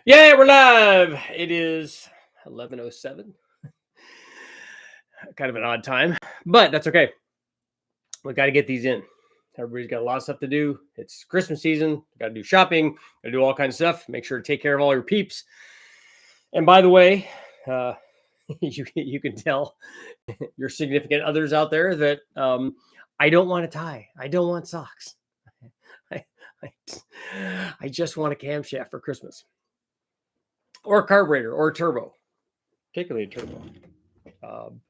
Yeah, we're live. It is 11:07. Kind of an odd time, but that's okay. We got to get these in. Everybody's got a lot of stuff to do. It's Christmas season. Got to do shopping. Got to do all kinds of stuff. Make sure to take care of all your peeps. And by the way, uh, you can tell your significant others out there that I don't want a tie. I don't want socks. I, I, I just want a camshaft for Christmas, or a carburetor, or a turbo, particularly a turbo.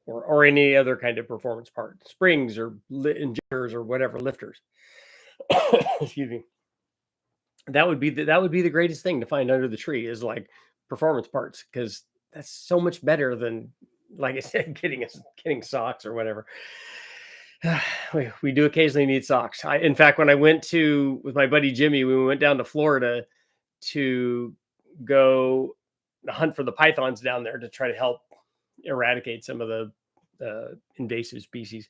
Or any other kind of performance part, springs or injectors or whatever, lifters. Excuse me. That would be the greatest thing to find under the tree is like performance parts, because that's so much better than, like I said, getting socks or whatever. We do occasionally need socks. In fact, when I went with my buddy Jimmy, we went down to Florida to go hunt for the pythons down there to try to help eradicate some of the invasive species.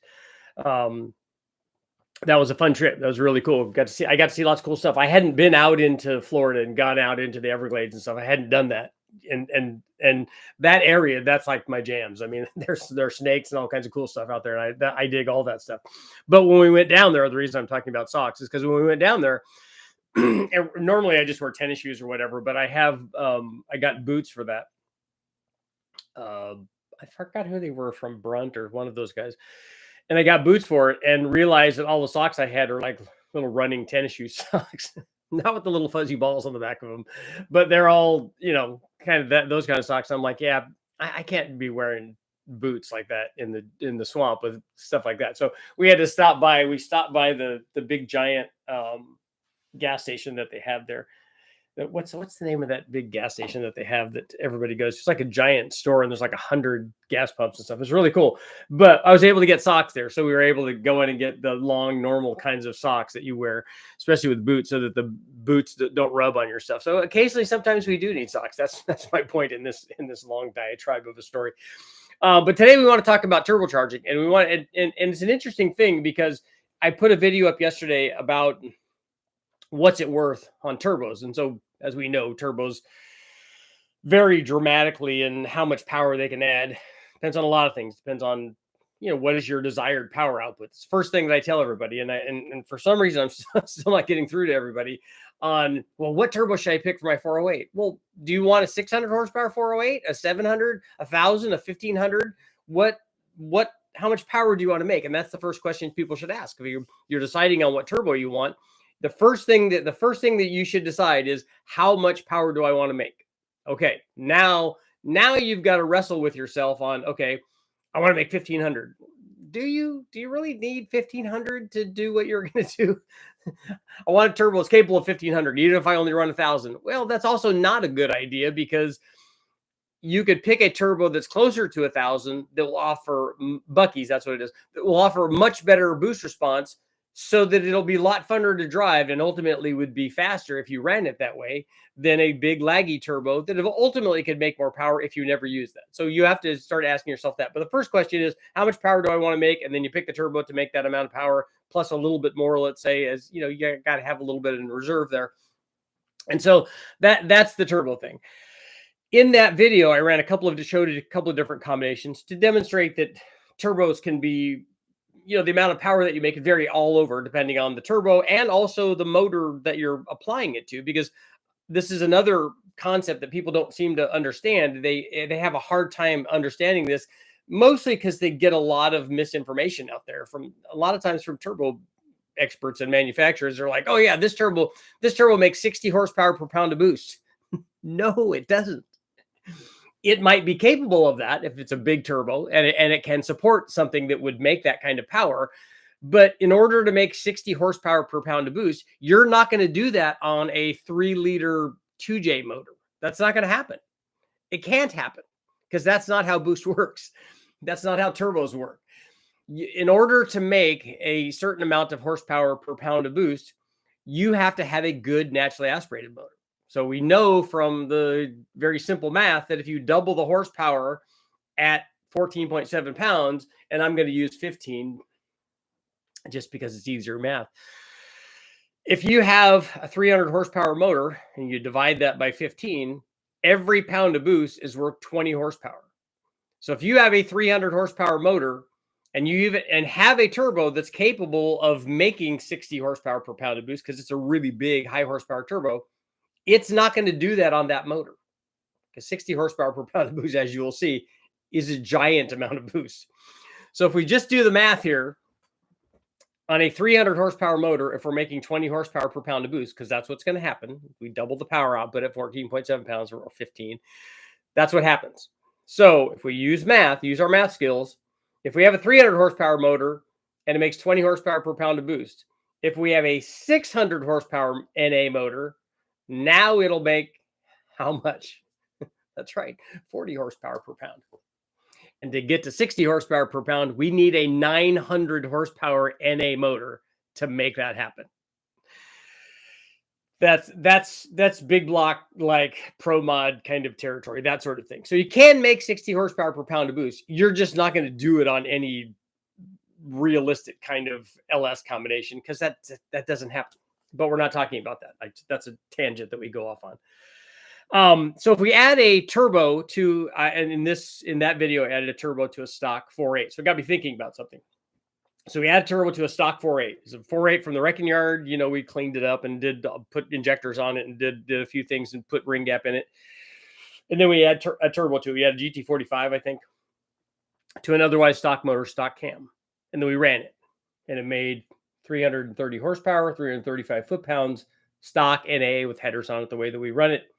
That was a fun trip. That was really cool. I got to see lots of cool stuff. I hadn't been out into Florida and gone out into the Everglades and stuff. I hadn't done that. And that area, that's like my jams. I mean, there's snakes and all kinds of cool stuff out there. And I dig all that stuff. But when we went down there, the reason I'm talking about socks is because when we went down there, and normally I just wear tennis shoes or whatever, but I got boots for that. I forgot who they were, from Brunt or one of those guys. And I got boots for it and realized that all the socks I had are like little running tennis shoe socks, not with the little fuzzy balls on the back of them, but they're all, kind of those kind of socks. I'm like, yeah, I can't be wearing boots like that in the swamp with stuff like that. So we had to stop by. We stopped by the big giant gas station that they have there. What's the name of that big gas station that they have that everybody goes? It's like a giant store, and there's like 100 gas pumps and stuff. It's really cool. But I was able to get socks there, so we were able to go in and get the long, normal kinds of socks that you wear, especially with boots, so that the boots don't rub on your stuff. So occasionally, sometimes we do need socks. That's my point in this long diatribe of a story. But today we want to talk about turbocharging, and and it's an interesting thing because I put a video up yesterday about what's it worth on turbos. And so, as we know, turbos vary dramatically in how much power they can add. Depends on a lot of things. Depends on, what is your desired power output. It's the first thing that I tell everybody. And for some reason, I'm still not getting through to everybody on, well, what turbo should I pick for my 408? Well, do you want a 600 horsepower 408, a 700, 1,000, a 1,500? How much power do you want to make? And that's the first question people should ask. If you're deciding on what turbo you want, the first thing that you should decide is, how much power do I want to make? Okay, now you've got to wrestle with yourself on, okay, I want to make 1,500. Do you really need 1,500 to do what you're going to do? I want a turbo that's capable of 1,500, even if I only run 1,000. Well, that's also not a good idea, because you could pick a turbo that's closer to 1,000 that will offer Bucky's. That's what it is. That will offer much better boost response, so that it'll be a lot funner to drive, and ultimately would be faster if you ran it that way, than a big laggy turbo that ultimately could make more power if you never use that. So you have to start asking yourself that. But the first question is, how much power do I want to make? And then you pick the turbo to make that amount of power, plus a little bit more, let's say, as you got to have a little bit in reserve there. And so that's the turbo thing. In that video, I showed a couple of different combinations to demonstrate that turbos can be, the amount of power that you make can vary all over, depending on the turbo and also the motor that you're applying it to, because this is another concept that people don't seem to understand. They have a hard time understanding this, mostly because they get a lot of misinformation out there from turbo experts and manufacturers. They're like, oh yeah, this turbo makes 60 horsepower per pound of boost. No, it doesn't. It might be capable of that if it's a big turbo and it can support something that would make that kind of power. But in order to make 60 horsepower per pound of boost, you're not going to do that on a 3-liter 2J motor. That's not going to happen. It can't happen, because that's not how boost works. That's not how turbos work. In order to make a certain amount of horsepower per pound of boost, you have to have a good naturally aspirated motor. So we know from the very simple math that if you double the horsepower at 14.7 pounds, and I'm going to use 15 just because it's easier math. If you have a 300 horsepower motor and you divide that by 15, every pound of boost is worth 20 horsepower. So if you have a 300 horsepower motor and you even have a turbo that's capable of making 60 horsepower per pound of boost, because it's a really big high horsepower turbo, it's not going to do that on that motor. Because 60 horsepower per pound of boost, as you will see, is a giant amount of boost. So if we just do the math here, on a 300 horsepower motor, if we're making 20 horsepower per pound of boost, because that's what's going to happen, we double the power output at 14.7 pounds or 15. That's what happens. So if we use our math skills, if we have a 300 horsepower motor and it makes 20 horsepower per pound of boost, if we have a 600 horsepower NA motor, now it'll make how much? That's right, 40 horsepower per pound. And to get to 60 horsepower per pound, we need a 900 horsepower NA motor to make that happen. That's big block, like pro mod kind of territory, that sort of thing. So you can make 60 horsepower per pound of boost. You're just not going to do it on any realistic kind of LS combination, because that doesn't happen. But we're not talking about that. That's a tangent that we go off on. So if we add a turbo to, and in that video, I added a turbo to a stock 4.8. So it got me thinking about something. So we add a turbo to a stock 4.8. It's a 4.8 from the wrecking yard. You know, we cleaned it up and did put injectors on it and did a few things and put ring gap in it. And then we add a turbo to it. We had a GT45, I think, to an otherwise stock motor, stock cam. And then we ran it. And it made 330 horsepower, 335 foot-pounds, stock NA with headers on it the way that we run it.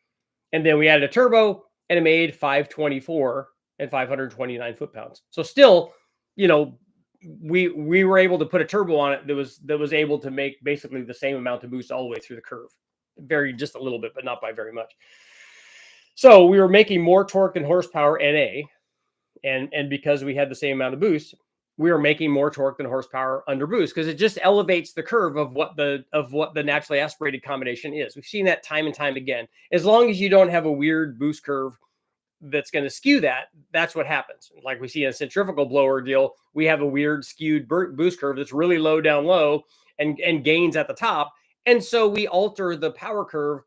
And then we added a turbo and it made 524 and 529 foot-pounds. So still, you know, we were able to put a turbo on it that was able to make basically the same amount of boost all the way through the curve. It varied just a little bit, but not by very much. So we were making more torque and horsepower NA. And because we had the same amount of boost, we were making more torque than horsepower under boost, because it just elevates the curve of what the naturally aspirated combination is. We've seen that time and time again. As long as you don't have a weird boost curve that's going to skew that, that's what happens. Like we see in a centrifugal blower deal, we have a weird skewed boost curve that's really low down low and gains at the top. And so we alter the power curve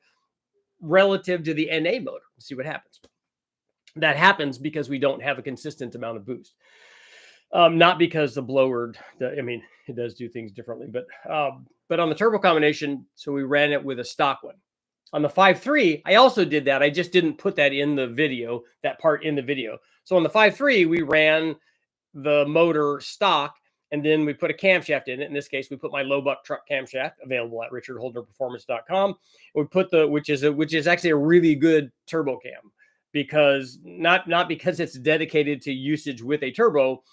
relative to the NA motor. See what happens. That happens because we don't have a consistent amount of boost. Not because the blower, it does do things differently, but on the turbo combination, so we ran it with a stock one. On the 5.3, I also did that. I just didn't put that in the video, that part in the video. So on the 5.3, we ran the motor stock, and then we put a camshaft in it. In this case, we put my low buck truck camshaft, available at richardholdnerperformance.com. We put which is actually a really good turbo cam, because not because it's dedicated to usage with a turbo,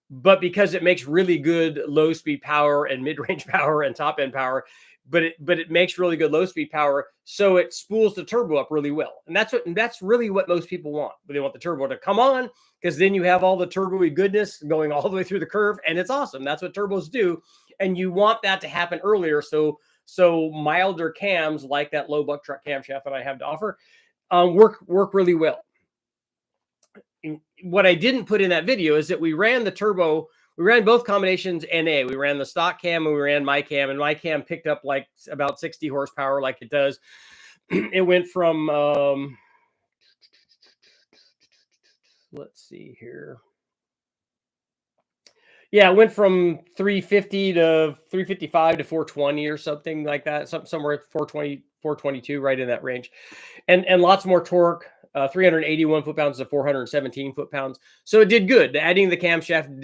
but because it makes really good low speed power and mid-range power and top end power. But it makes really good low speed power, so it spools the turbo up really well. And that's really what most people want. But they want the turbo to come on, because then you have all the turbo-y goodness going all the way through the curve, and it's awesome. That's what turbos do. And you want that to happen earlier, so milder cams like that low buck truck camshaft that I have to offer work really well. What I didn't put in that video is that we ran the turbo. We ran both combinations NA. We ran the stock cam and we ran my cam, and my cam picked up like about 60 horsepower, like it does. It went from, let's see here. Yeah, it went from 350 to 355 to 420 or something like that. Somewhere at 420, 422, right in that range. And lots more torque. 381 foot-pounds to 417 foot-pounds. So it did good. Adding the camshaft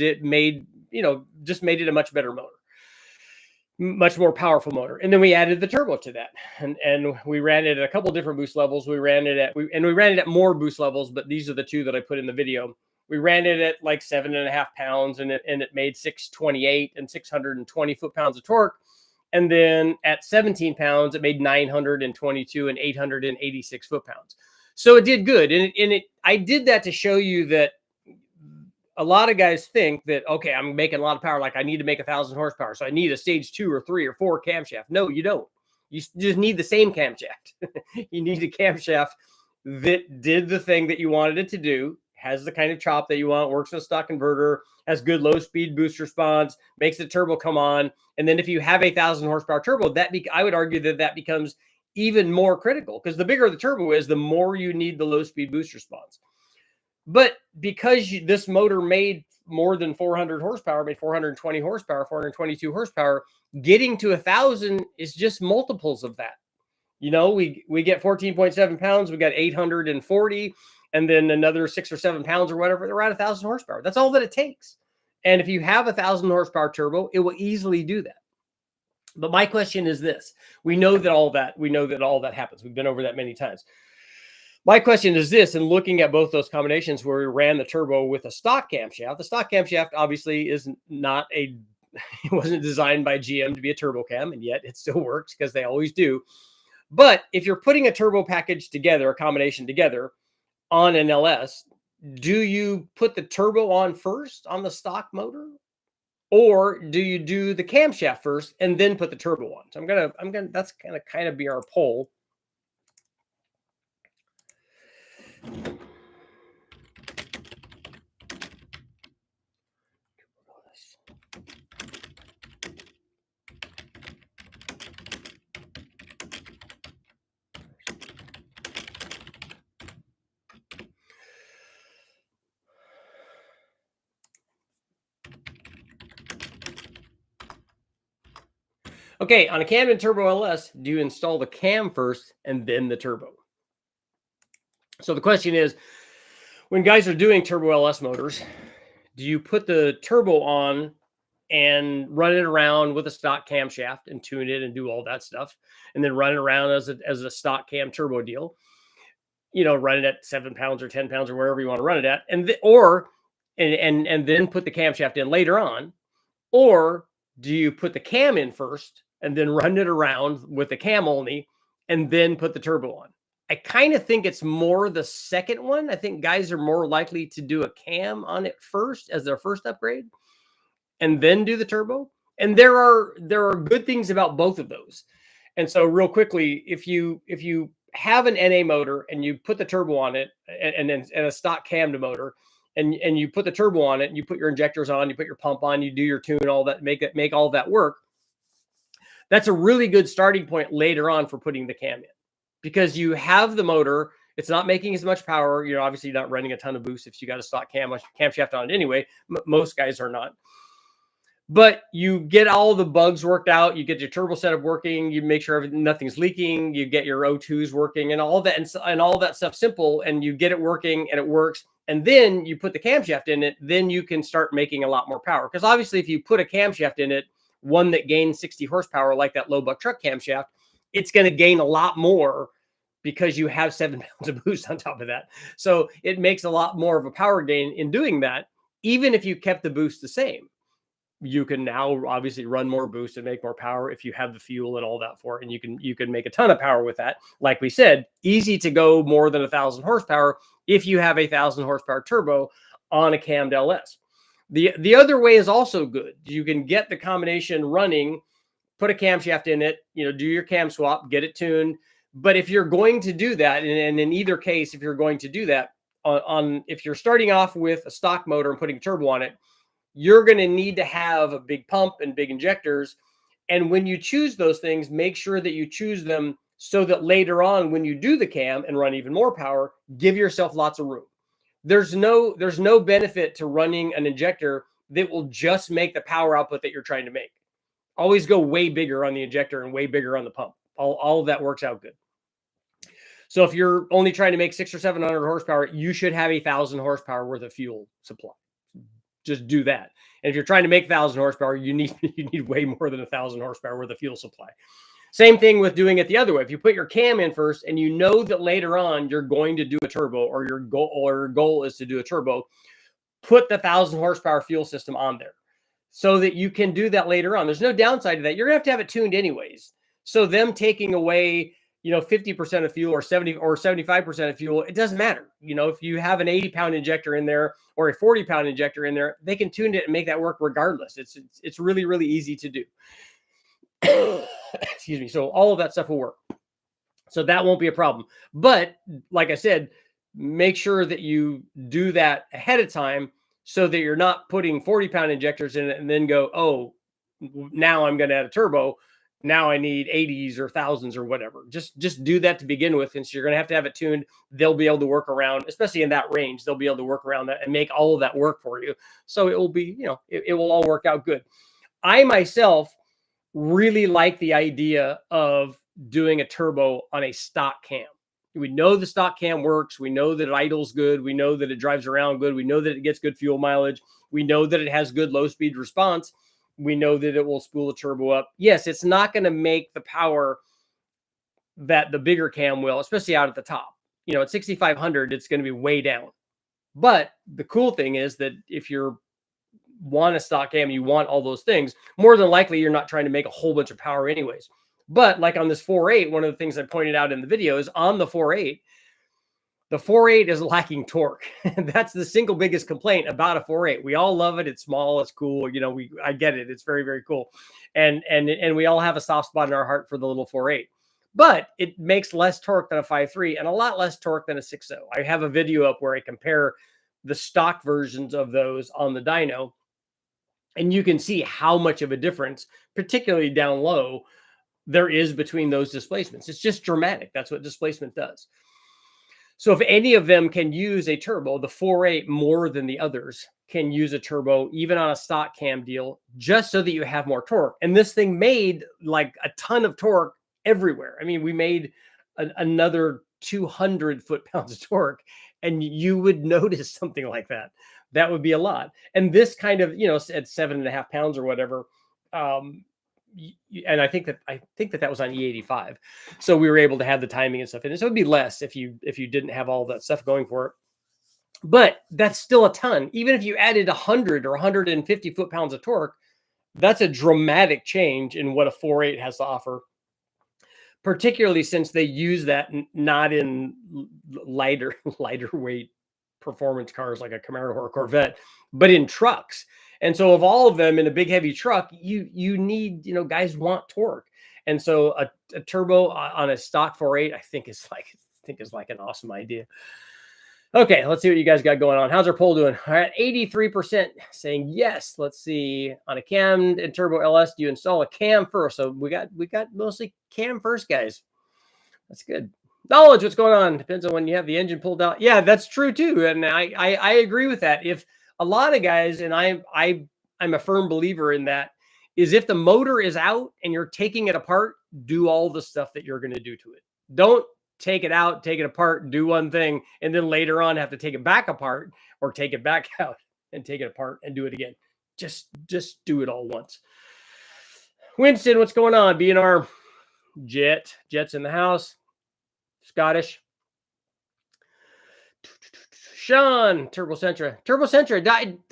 just made it a much better motor, much more powerful motor. And then we added the turbo to that, and we ran it at a couple different boost levels. We ran it at more boost levels, but these are the two that I put in the video. We ran it at like 7.5 pounds, and it made 628 and 620 foot-pounds of torque. And then at 17 pounds, it made 922 and 886 foot-pounds. So it did good. And I did that to show you that a lot of guys think that, okay, I'm making a lot of power, like I need to make 1,000 horsepower, so I need a stage 2 or 3 or 4 camshaft. No, you don't. You just need the same camshaft. You need a camshaft that did the thing that you wanted it to do, has the kind of chop that you want, works with a stock converter, has good low-speed boost response, makes the turbo come on. And then if you have a 1,000 horsepower turbo, I would argue that becomes even more critical, because the bigger the turbo is, the more you need the low speed boost response. But because this motor made more than 400 horsepower, made 420 horsepower, 422 horsepower, getting to 1,000 is just multiples of that. You know, we get 14.7 pounds, we got 840, and then another 6 or 7 pounds or whatever, they're at 1,000 horsepower. That's all that it takes. And if you have 1,000 horsepower turbo, it will easily do that. But my question is this: we know that all that happens. We've been over that many times. My question is this: in looking at both those combinations where we ran the turbo with a stock camshaft, the stock camshaft obviously is not it wasn't designed by GM to be a turbo cam, and yet it still works because they always do. But if you're putting a turbo package together, a combination together on an LS, do you put the turbo on first on the stock motor? Or do you do the camshaft first and then put the turbo on? So that's gonna kind of be our poll. Okay, on a Camden Turbo LS, do you install the cam first and then the turbo? So the question is, when guys are doing turbo LS motors, do you put the turbo on and run it around with a stock camshaft and tune it and do all that stuff, and then run it around as a stock cam turbo deal? You know, run it at 7 pounds or 10 pounds or wherever you want to run it at, and then put the camshaft in later on? Or do you put the cam in first and then run it around with the cam only and then put the turbo on? I kind of think it's more the second one. I think guys are more likely to do a cam on it first as their first upgrade and then do the turbo. And there are good things about both of those. And so real quickly, if you have an NA motor and you put the turbo on it and a stock cammed motor, and you put the turbo on it, and you put your injectors on, you put your pump on, you do your tune, all that, make all that work. That's a really good starting point later on for putting the cam in, because you have the motor. It's not making as much power. You're obviously not running a ton of boost if you got a stock camshaft on it anyway. Most guys are not. But you get all the bugs worked out. You get your turbo setup working. You make sure nothing's leaking. You get your O2s working and all that, and all that stuff simple. And you get it working and it works. And then you put the camshaft in it. Then you can start making a lot more power. Because obviously, if you put a camshaft in it, one that gains 60 horsepower, like that low buck truck camshaft, it's going to gain a lot more because you have 7 pounds of boost on top of that. So it makes a lot more of a power gain in doing that, even if you kept the boost the same. You can now obviously run more boost and make more power if you have the fuel and all that for it. And you can make a ton of power with that. Like we said, easy to go more than 1,000 horsepower if you have a 1,000 horsepower turbo on a cammed LS. The other way is also good. You can get the combination running, put a camshaft in it, do your cam swap, get it tuned. But if you're going to do that, and in either case, if you're going to do that if you're starting off with a stock motor and putting a turbo on it, you're going to need to have a big pump and big injectors. And when you choose those things, make sure that you choose them so that later on, when you do the cam and run even more power, give yourself lots of room. There's no benefit to running an injector that will just make the power output that you're trying to make. Always go way bigger on the injector and way bigger on the pump. All of that works out good. So if you're only trying to make 600 or 700 horsepower, you should have 1,000 horsepower worth of fuel supply. Just do that. And if you're trying to make 1,000 horsepower, you need way more than 1,000 horsepower worth of fuel supply. Same thing with doing it the other way. If you put your cam in first and you know that later on you're going to do a turbo, or your goal is to do a turbo, put the 1,000 horsepower fuel system on there so that you can do that later on. There's no downside to that. You're going to have it tuned anyways. So them taking away 50% of fuel or 70 or 75% of fuel, it doesn't matter. If you have an 80-pound injector in there or a 40-pound injector in there, they can tune it and make that work regardless. It's really, really easy to do. Excuse me. So all of that stuff will work. So that won't be a problem. But like I said, make sure that you do that ahead of time so that you're not putting 40-pound injectors in it and then go, oh, now I'm going to add a turbo. Now I need 80s or thousands or whatever. Just do that to begin with. And so you're going to have it tuned. They'll be able to work around, especially in that range. They'll be able to work around that and make all of that work for you. So it will be, it will all work out good. I myself really like the idea of doing a turbo on a stock cam. We know the stock cam works. We know that it idles good. We know that it drives around good. We know that it gets good fuel mileage. We know that it has good low speed response. We know that it will spool the turbo up. Yes, it's not going to make the power that the bigger cam will, especially out at the top. At 6,500, it's going to be way down. But the cool thing is that if you're want a stock cam, you want all those things, more than likely you're not trying to make a whole bunch of power anyways. But like on this 4.8, one of the things I pointed out in the video is on the 4.8, the 4.8 is lacking torque. That's the single biggest complaint about a 4.8. We all love it. It's small. It's cool. I get it. It's very, very cool. And we all have a soft spot in our heart for the little 4.8. But it makes less torque than a 5.3 and a lot less torque than a 6.0. I have a video up where I compare the stock versions of those on the dyno. And you can see how much of a difference, particularly down low, there is between those displacements. It's just dramatic. That's what displacement does. So if any of them can use a turbo, the 4.8 more than the others can use a turbo, even on a stock cam deal, just so that you have more torque. And this thing made like a ton of torque everywhere. I mean, we made another 200 foot-pounds of torque, and you would notice something like that. That would be a lot. And this kind of, at 7.5 pounds or whatever, and I think that was on E85. So we were able to have the timing and stuff in it. So it'd be less if you didn't have all that stuff going for it. But that's still a ton. Even if you added 100 or 150 foot-pounds of torque, that's a dramatic change in what a 4.8 has to offer, particularly since they use that not in lighter weight performance cars like a Camaro or a Corvette, but in trucks. And so of all of them in a big heavy truck, you need, guys want torque. And so a turbo on a stock 4.8, I think is like an awesome idea. Okay, let's see what you guys got going on. How's our poll doing? All right, 83% saying yes. Let's see. On a cam and turbo LS, do you install a cam first? So we got mostly cam first, guys. That's good. Knowledge, what's going on? Depends on when you have the engine pulled out. Yeah, that's true too. And I agree with that. If a lot of guys, and I'm a firm believer in that, is if the motor is out and you're taking it apart, do all the stuff that you're going to do to it. Don't take it out, take it apart, do one thing, and then later on have to take it back apart or take it back out and take it apart and do it again. Just do it all once. Winston, what's going on? B&R Jets in the house. Scottish. Sean, Turbocentra.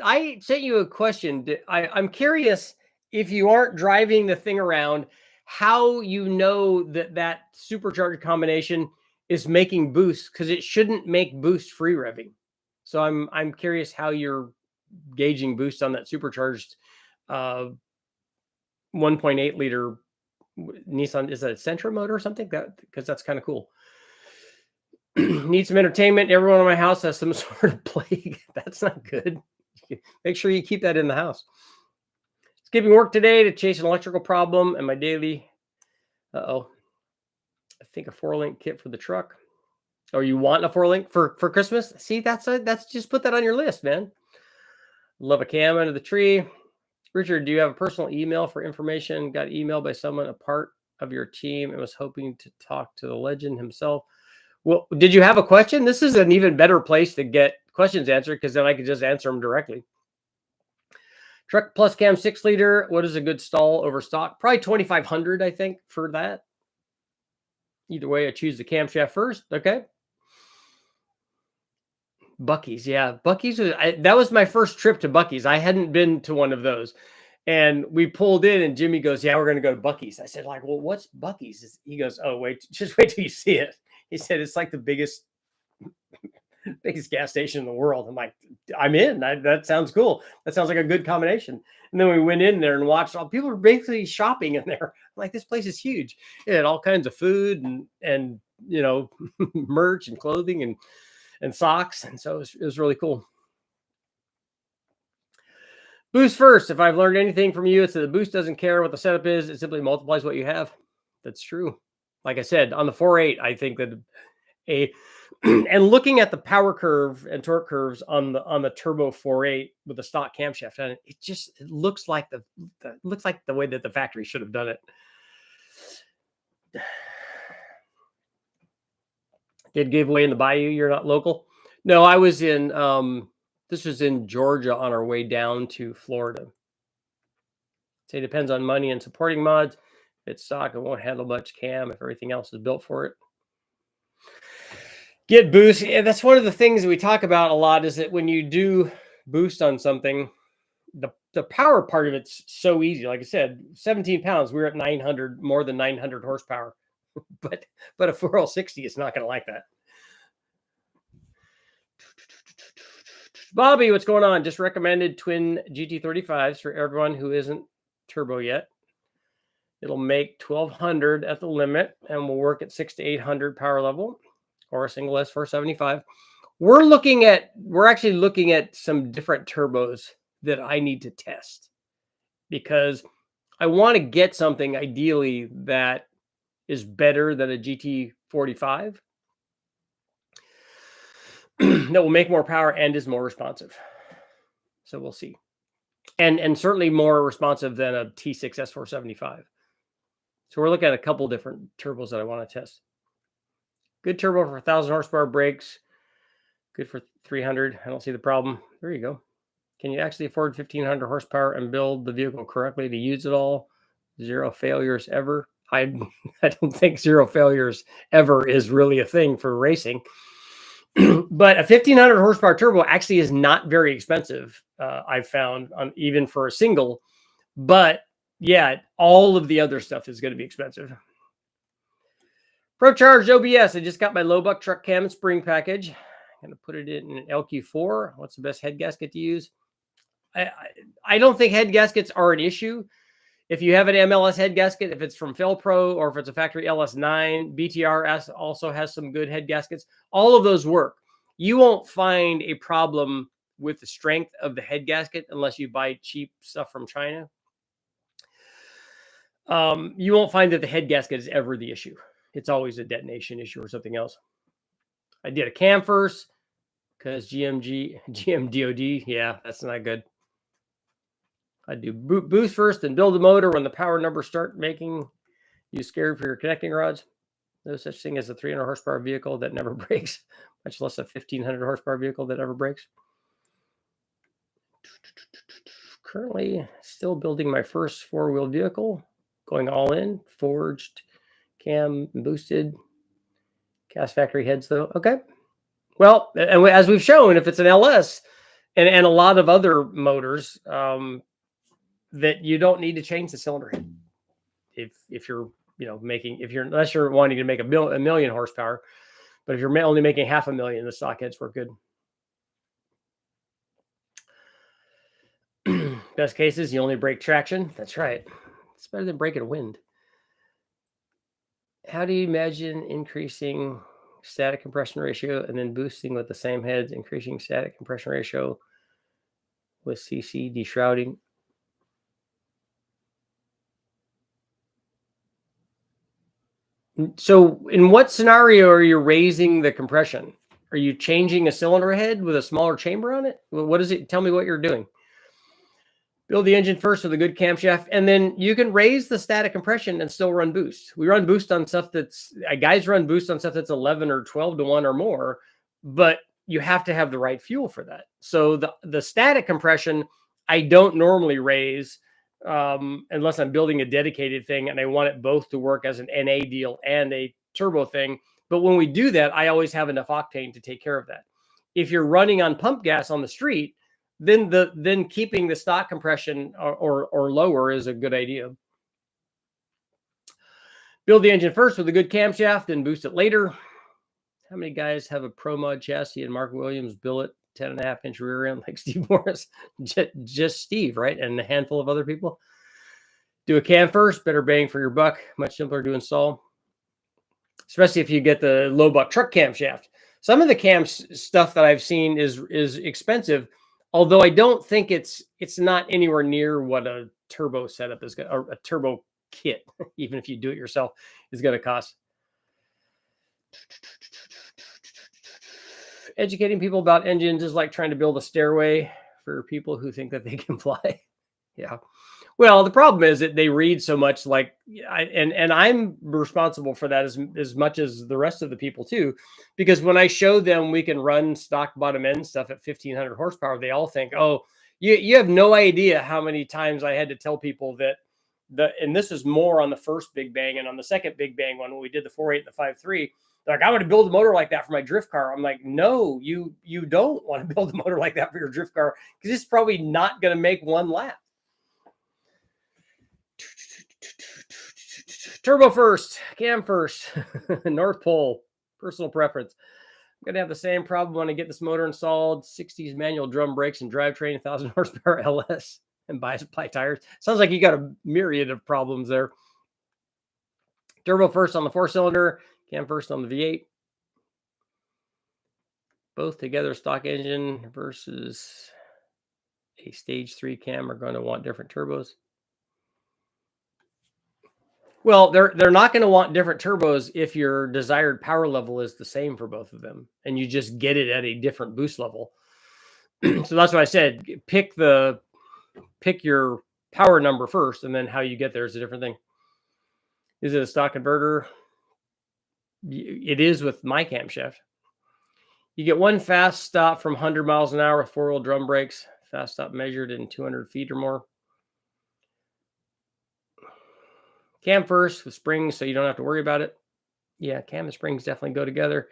I sent you a question. I'm curious, if you aren't driving the thing around, how you know that supercharger combination is making boost, because it shouldn't make boost free revving. So I'm curious how you're gauging boost on that supercharged 1.8 liter Nissan. Is that a Sentra motor or something? Because that's kind of cool. Need some entertainment. Everyone in my house has some sort of plague. That's not good. Make sure you keep that in the house. Skipping work today to chase an electrical problem and my daily. I think a 4-link kit for the truck. Or you want a 4-link for Christmas? See, that's just put that on your list, man. Love a cam under the tree. Richard, do you have a personal email for information? Got emailed by someone, a part of your team, and was hoping to talk to the legend himself. Well, did you have a question? This is an even better place to get questions answered, because then I could just answer them directly. Truck plus cam 6-liter. What is a good stall over stock? Probably 2,500, I think, for that. Either way, I choose the camshaft first. Okay. Buc-ee's. Yeah. Buc-ee's. That was my first trip to Buc-ee's. I hadn't been to one of those. And we pulled in and Jimmy goes, yeah, we're going to go to Buc-ee's. I said, like, well, what's Buc-ee's? He goes, oh, wait, just wait till you see it. He said, it's like the biggest gas station in the world. I'm like, I'm in. That sounds cool. That sounds like a good combination. And then we went in there and watched all people were basically shopping in there. I'm like, this place is huge. It had all kinds of food and merch and clothing and socks. And so it was really cool. Boost first. If I've learned anything from you, it's that the boost doesn't care what the setup is. It simply multiplies what you have. That's true. Like I said, on the 4.8, I think that and looking at the power curve and torque curves on the turbo 4.8 with the stock camshaft on it, it looks like the way that the factory should have done it. Did giveaway in the bayou? You're not local? No, I was in this was in Georgia on our way down to Florida. So it depends on money and supporting mods. If it's stock, it won't handle much cam if everything else is built for it. Get boost. Yeah, that's one of the things that we talk about a lot, is that when you do boost on something, the power part of it's so easy. Like I said, 17 pounds, we're at 900, more than 900 horsepower. but a 4L60 is not going to like that. Bobby, what's going on? Just recommended twin GT35s for everyone who isn't turbo yet. It'll make 1200 at the limit and will work at 600 to 800 power level, or a single S475. We're actually looking at some different turbos that I need to test, because I want to get something ideally that is better than a GT45 that will make more power and is more responsive. So we'll see. And certainly more responsive than a T6 S475. So we're looking at a couple different turbos that I want to test. Good turbo for 1,000 horsepower brakes. Good for 300. I don't see the problem. There you go. Can you actually afford 1,500 horsepower and build the vehicle correctly to use it all? 0 failures ever. I don't think 0 failures ever is really a thing for racing. But a 1,500 horsepower turbo actually is not very expensive, I've found, even for a single. But yeah, all of the other stuff is going to be expensive. ProCharged OBS. I just got my low buck truck cam and spring package. I'm going to put it in an LQ4. What's the best head gasket to use? I don't think head gaskets are an issue. If you have an MLS head gasket, if it's from Felpro or if it's a factory LS9, BTR also has some good head gaskets. All of those work. You won't find a problem with the strength of the head gasket unless you buy cheap stuff from China. You won't find that the head gasket is ever the issue. It's always a detonation issue or something else. I did a cam first because GMDOD. Yeah, that's not good. I do boost first and build the motor when the power numbers start making you scared for your connecting rods. No such thing as a 300 horsepower vehicle that never breaks, much less a 1,500 horsepower vehicle that ever breaks. Currently still building my first 4-wheel vehicle, going all in, forged, cam, boosted, cast factory heads though. Okay. Well, and as we've shown, if it's an LS and a lot of other motors, that you don't need to change the cylinder head if you're unless you're wanting to make a million horsepower. But if you're only making 500,000, the stock heads work good. Best cases, you only brake traction. That's right. It's better than braking wind. How do you imagine increasing static compression ratio and then boosting with the same heads, increasing static compression ratio with CC deshrouding? So in what scenario are you raising the compression? Are you changing a cylinder head with a smaller chamber on it? What is it? Tell me what you're doing. Build the engine first with a good camshaft, and then you can raise the static compression and still run boost. We run boost on stuff guys run boost on stuff that's 11 or 12 to 1 or more, but you have to have the right fuel for that. So the static compression, I don't normally raise unless I'm building a dedicated thing and I want it both to work as an NA deal and a turbo thing. But when we do that, I always have enough octane to take care of that. If you're running on pump gas on the street, then keeping the stock compression or lower is a good idea. Build the engine first with a good camshaft and boost it later. How many guys have a Pro Mod chassis and Mark Williams billet 10.5-inch rear end like Steve Morris? Just Steve, right? And a handful of other people. Do a cam first, better bang for your buck, much simpler to install, especially if you get the low buck truck camshaft. Some of the cam stuff that I've seen is expensive. Although I don't think it's not anywhere near what a turbo setup is going, or a turbo kit, even if you do it yourself, is going to cost. Educating people about engines is like trying to build a stairway for people who think that they can fly. Yeah. Well, the problem is that they read so much, like, and I'm responsible for that as much as the rest of the people too, because when I show them we can run stock bottom end stuff at 1500 horsepower, they all think, oh, you have no idea how many times I had to tell people that and this is more on the first Big Bang, and on the second Big Bang one when we did the 4.8 and the 5.3. Like, I want to build a motor like that for my drift car. I'm like, no, you don't want to build a motor like that for your drift car, because it's probably not going to make one lap. Turbo first, cam first, North Pole, personal preference. I'm going to have the same problem when I get this motor installed. 60s manual drum brakes and drivetrain, 1000 horsepower LS, and bi-supply tires. Sounds like you got a myriad of problems there. Turbo first on the 4-cylinder, cam first on the V8. Both together, stock engine versus a stage 3 cam are going to want different turbos. Well, they're not going to want different turbos if your desired power level is the same for both of them, and you just get it at a different boost level. So that's what I said. Pick your power number first, and then how you get there is a different thing. Is it a stock converter? It is with my camshaft. You get one fast stop from 100 miles an hour with 4-wheel drum brakes. Fast stop measured in 200 feet or more. Cam first with springs, so you don't have to worry about it. Yeah, cam and springs definitely go together.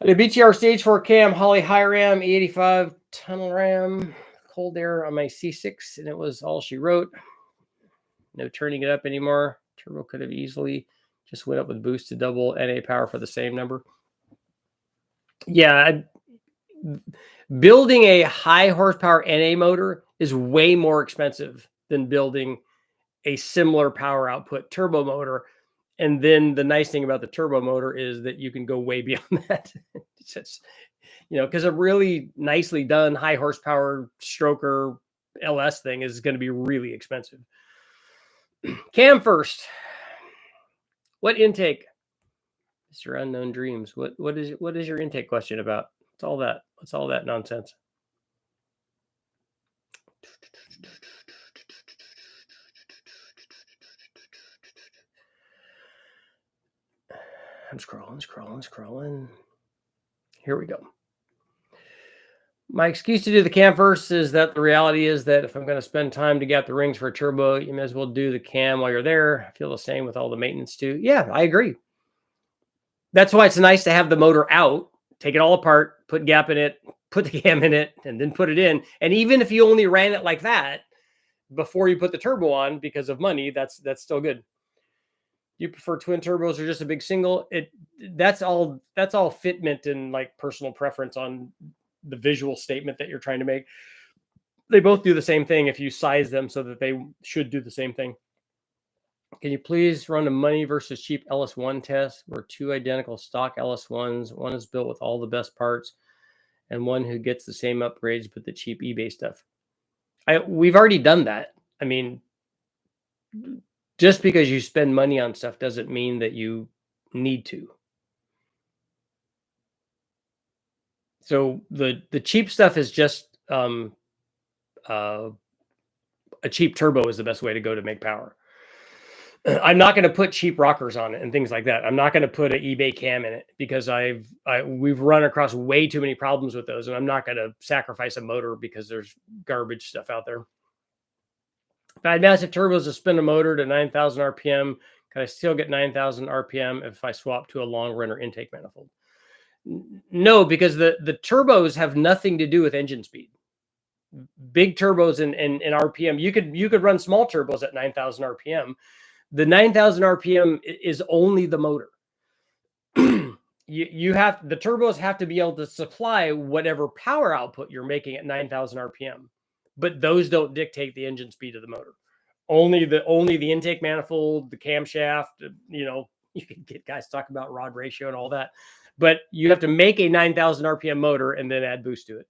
I did BTR stage 4 cam, Holley high ram, E85 tunnel ram, cold air on my C6, and it was all she wrote. No turning it up anymore. Turbo could have easily just went up with boost to double NA power for the same number. Yeah, building a high horsepower NA motor is way more expensive than building a similar power output turbo motor. And then the nice thing about the turbo motor is that you can go way beyond that. It's just, because a really nicely done high horsepower stroker LS thing is going to be really expensive. Cam first. What intake? Mr. Unknown Dreams. What is your intake question about? What's all that? What's all that nonsense? I'm scrolling. Here we go. My excuse to do the cam first is that the reality is that if I'm going to spend time to get the rings for a turbo, you may as well do the cam while you're there. I feel the same with all the maintenance too. Yeah, I agree. That's why it's nice to have the motor out, take it all apart, put gap in it, put the cam in it, and then put it in. And even if you only ran it like that before you put the turbo on because of money, that's still good. You prefer twin turbos or just a big single? That's all fitment and like personal preference on the visual statement that you're trying to make. They both do the same thing if you size them so that they should do the same thing. Can you please run a money versus cheap LS1 test where 2 identical stock LS1s, one is built with all the best parts and one who gets the same upgrades but the cheap eBay stuff? We've already done that. I mean, just because you spend money on stuff doesn't mean that you need to. So the cheap stuff is just a cheap turbo is the best way to go to make power. I'm not going to put cheap rockers on it and things like that. I'm not going to put an eBay cam in it because we've run across way too many problems with those, and I'm not going to sacrifice a motor because there's garbage stuff out there. If I had massive turbos to spin a motor to 9,000 RPM, can I still get 9,000 RPM if I swap to a long runner intake manifold? No, because the turbos have nothing to do with engine speed. Big turbos in RPM, you could run small turbos at 9,000 RPM. The 9,000 RPM is only the motor. The turbos have to be able to supply whatever power output you're making at 9,000 RPM, but those don't dictate the engine speed of the motor. Only the intake manifold, the camshaft. You can get guys talk about rod ratio and all that, but you have to make a 9,000 RPM motor and then add boost to it.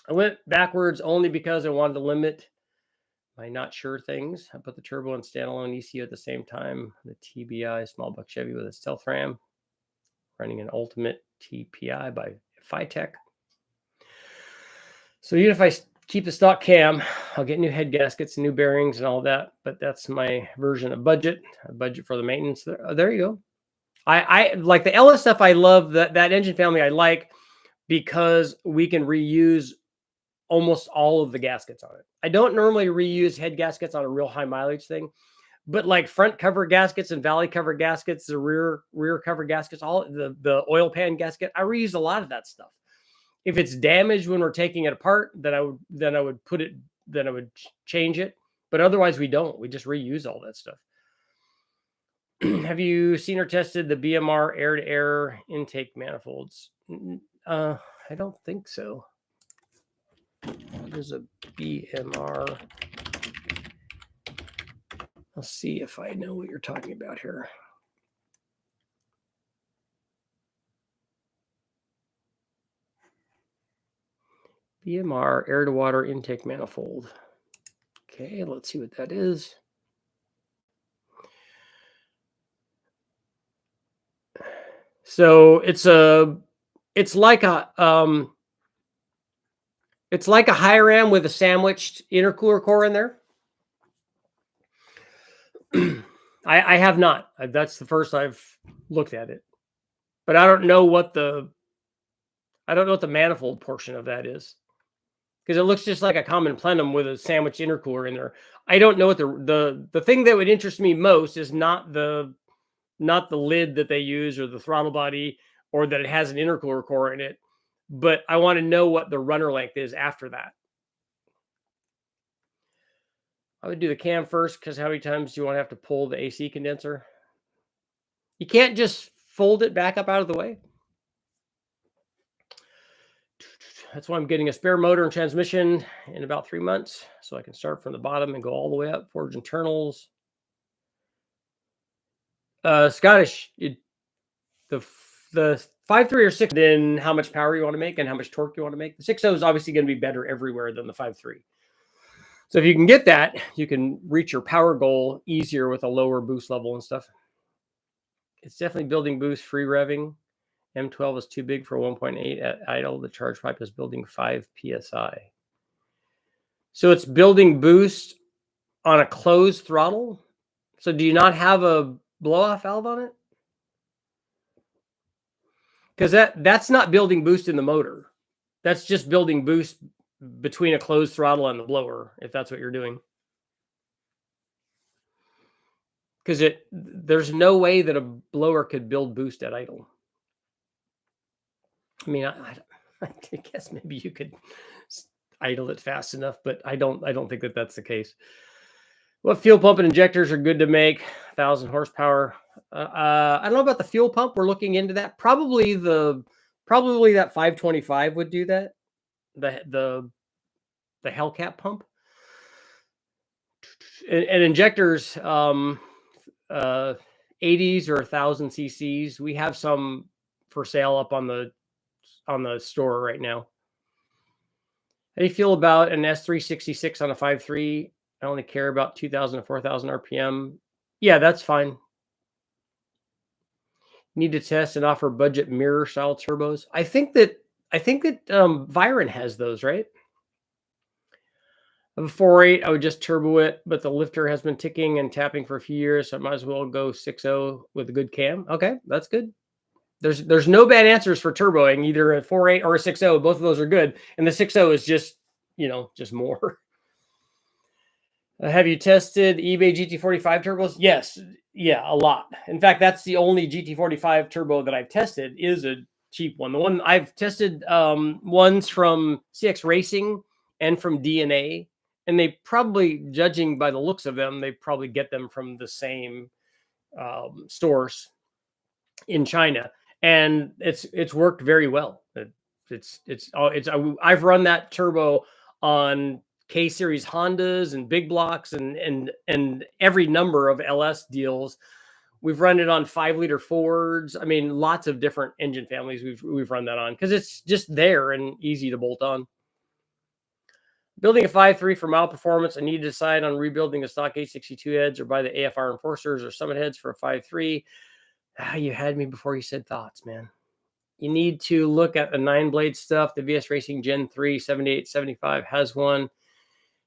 I went backwards only because I wanted to limit my not sure things. I put the turbo and standalone ECU at the same time. The TBI small buck Chevy with a stealth ram, running an ultimate TPI by Phytech. So even if I keep the stock cam, I'll get new head gaskets and new bearings and all that. But that's my version of budget. A budget for the maintenance. There you go. I like the LS stuff. I love that engine family. I like because we can reuse almost all of the gaskets on it. I don't normally reuse head gaskets on a real high mileage thing, but like front cover gaskets and valley cover gaskets, the rear cover gaskets, all the oil pan gasket, I reuse a lot of that stuff. If it's damaged when we're taking it apart, then I would change it. But otherwise we don't. We just reuse all that stuff. Have you seen or tested the BMR air-to-air intake manifolds? I don't think so. What is a BMR? I'll see if I know what you're talking about here. BMR air-to-water intake manifold. Okay, let's see what that is. So it's like a high ram with a sandwiched intercooler core in there. I have not. That's the first I've looked at it, but I don't know what the manifold portion of that is, because it looks just like a common plenum with a sandwich intercooler in there. I don't know what the thing that would interest me most is not the lid that they use or the throttle body or that it has an intercooler core in it, but I want to know what the runner length is after that. I would do the cam first, because how many times do you want to have to pull the AC condenser? You can't just fold it back up out of the way. That's why I'm getting a spare motor and transmission in about 3 months, so I can start from the bottom and go all the way up. Forge internals. Scottish, the 5.3 or 6, then how much power you want to make and how much torque you want to make. The 6.0 is obviously going to be better everywhere than the 5.3. So if you can get that, you can reach your power goal easier with a lower boost level and stuff. It's definitely building boost, free revving. M12 is too big for 1.8 at idle. The charge pipe is building 5 PSI. So it's building boost on a closed throttle. So do you not have a blow-off valve on it? Because that's not building boost in the motor. That's just building boost between a closed throttle and the blower, if that's what you're doing. Because there's no way that a blower could build boost at idle. I mean, I guess maybe you could idle it fast enough, but I don't think that that's the case. What fuel pump and injectors are good to make 1,000 horsepower? I don't know about the fuel pump. We're looking into that. Probably that 525 would do that. The Hellcat pump and injectors, 80s or 1,000 cc's. We have some for sale up on the store right now. How do you feel about an S366 on a 5.3? I only care about 2,000 to 4,000 RPM. Yeah, that's fine. Need to test and offer budget mirror style turbos. I think that Viren has those, right? I have a 4.8. I would just turbo it, but the lifter has been ticking and tapping for a few years, so I might as well go 6.0 with a good cam. Okay, that's good. There's no bad answers for turboing, either a 4.8 or a 6.0. Both of those are good, and the 6.0 is just more. Have you tested eBay GT45 turbos? Yes. Yeah, a lot. In fact, that's the only GT45 turbo that I've tested is a cheap one. The one I've tested, ones from CX Racing and from DNA, and they probably, judging by the looks of them, they probably get them from the same stores in China, and it's worked very well. I've run that turbo on K series Hondas and big blocks and every number of LS deals. We've run it on 5-liter Fords. I mean, lots of different engine families we've run that on, because it's just there and easy to bolt on. Building a 5.3 for mile performance, I need to decide on rebuilding the stock 862 heads or buy the AFR Enforcers or Summit heads for a 5.3. You had me before you said thoughts, man. You need to look at the 9-blade stuff. The VS Racing Gen 3 7875 has one.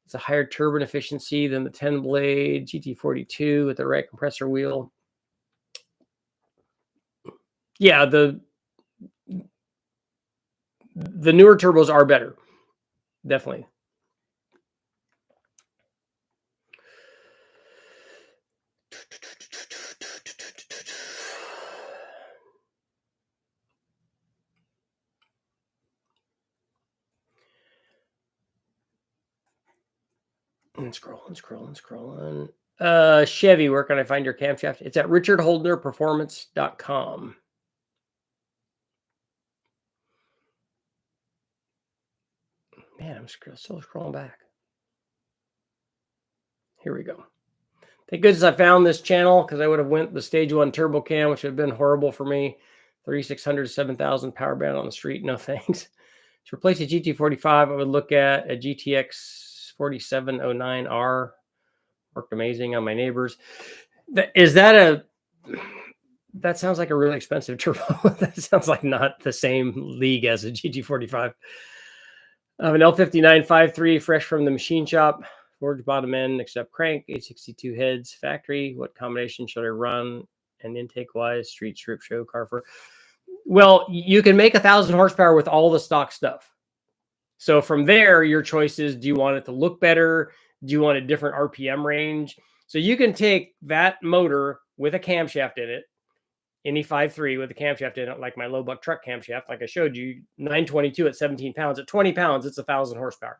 It's a higher turbine efficiency than the 10-blade GT42 with the right compressor wheel. Yeah, the newer turbos are better. Definitely. And scrolling. Chevy, where can I find your camshaft? It's at richardholdnerperformance.com. Man, I'm still scrolling back. Here we go. Thank goodness I found this channel, because I would have went the stage 1 turbo cam, which would have been horrible for me. 3600 to 7000 power band on the street. No thanks. To replace a GT45, I would look at a GTX 4709R. Worked amazing on my neighbors. That sounds like a really expensive turbo. That sounds like not the same league as a GT45. I have an L59 5.3 fresh from the machine shop. Forged bottom end, except crank, 862 heads, factory. What combination should I run? And intake wise, street strip show car for? Well, you can make 1,000 horsepower with all the stock stuff. So from there, your choice is, do you want it to look better? Do you want a different RPM range? So you can take that motor with a camshaft in it, any 5.3 with a camshaft in it, like my low buck truck camshaft, like I showed you, 922 at 17 pounds. At 20 pounds, it's 1,000 horsepower.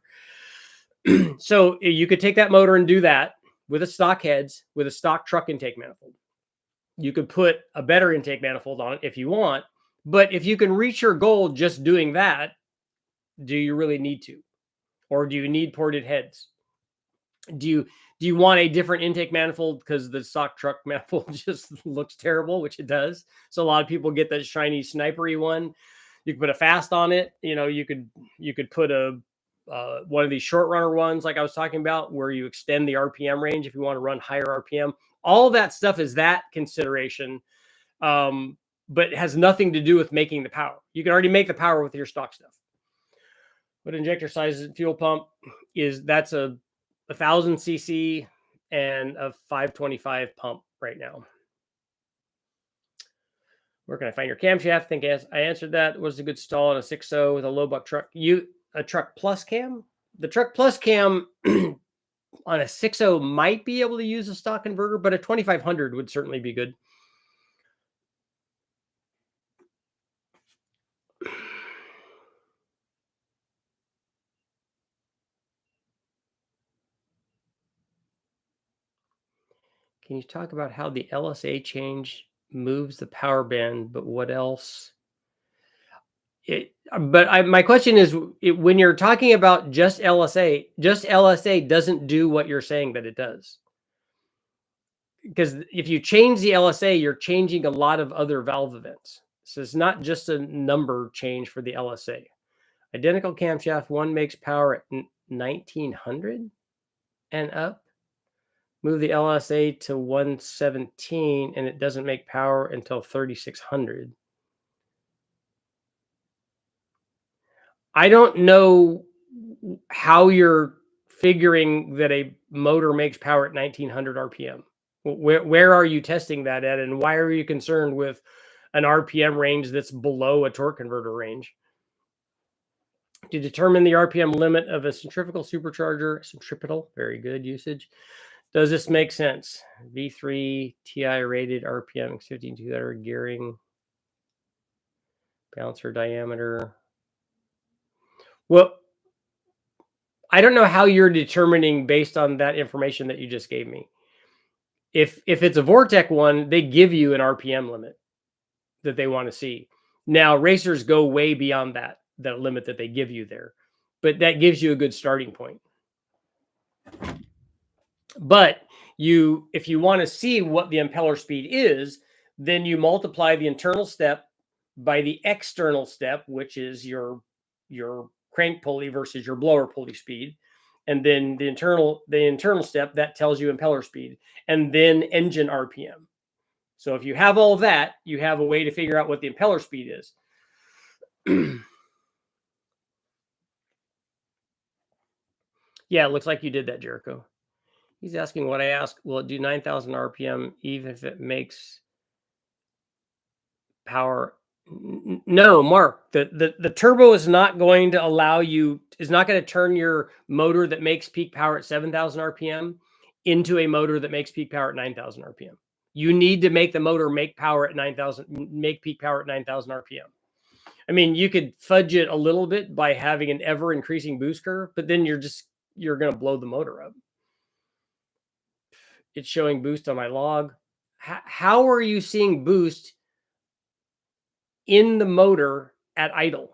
So you could take that motor and do that with a stock heads, with a stock truck intake manifold. You could put a better intake manifold on it if you want, but if you can reach your goal just doing that, do you really need to? Or do you need ported heads? Do you want a different intake manifold because the stock truck manifold just looks terrible, which it does. So a lot of people get that shiny snipery one. You can put a fast on it. You could put a one of these short runner ones like I was talking about, where you extend the RPM range if you want to run higher RPM. All that stuff is that consideration, but it has nothing to do with making the power. You can already make the power with your stock stuff. What injector size fuel pump is? That's a 1,000 cc and a 525 pump right now. Where can I find your camshaft? I think I answered that. Was a good stall on a 6.0 with a low buck truck. A truck plus cam? The truck plus cam on a 6.0 might be able to use a stock converter, but a 2500 would certainly be good. Can you talk about how the LSA change moves the power band, but what else? My question is, when you're talking about just LSA doesn't do what you're saying that it does. Because if you change the LSA, you're changing a lot of other valve events. So it's not just a number change for the LSA. Identical camshaft, one makes power at 1900 and up. Move the LSA to 117 and it doesn't make power until 3600. I don't know how you're figuring that a motor makes power at 1900 RPM. Where are you testing that at, and why are you concerned with an RPM range that's below a torque converter range? To determine the RPM limit of a centrifugal supercharger, centripetal, very good usage. Does this make sense? V3 TI rated RPM, 15200 gearing, balancer diameter. Well, I don't know how you're determining based on that information that you just gave me. If it's a Vortec one, they give you an RPM limit that they want to see. Now, racers go way beyond that limit that they give you there, but that gives you a good starting point. But if you want to see what the impeller speed is, then you multiply the internal step by the external step, which is your crank pulley versus your blower pulley speed. and then the internal step that tells you impeller speed, and then engine RPM. So if you have all that, you have a way to figure out what the impeller speed is. Yeah, it looks like you did that, Jericho. He's asking what I asked. Will it do 9,000 RPM even if it makes power? No, Mark. The turbo is not going to allow you. Is not going to turn your motor that makes peak power at 7,000 RPM into a motor that makes peak power at 9,000 RPM. You need to make the motor make power at 9,000, make peak power at 9,000 RPM. I mean, you could fudge it a little bit by having an ever increasing boost curve, but then you're going to blow the motor up. It's showing boost on my log. How are you seeing boost in the motor at idle?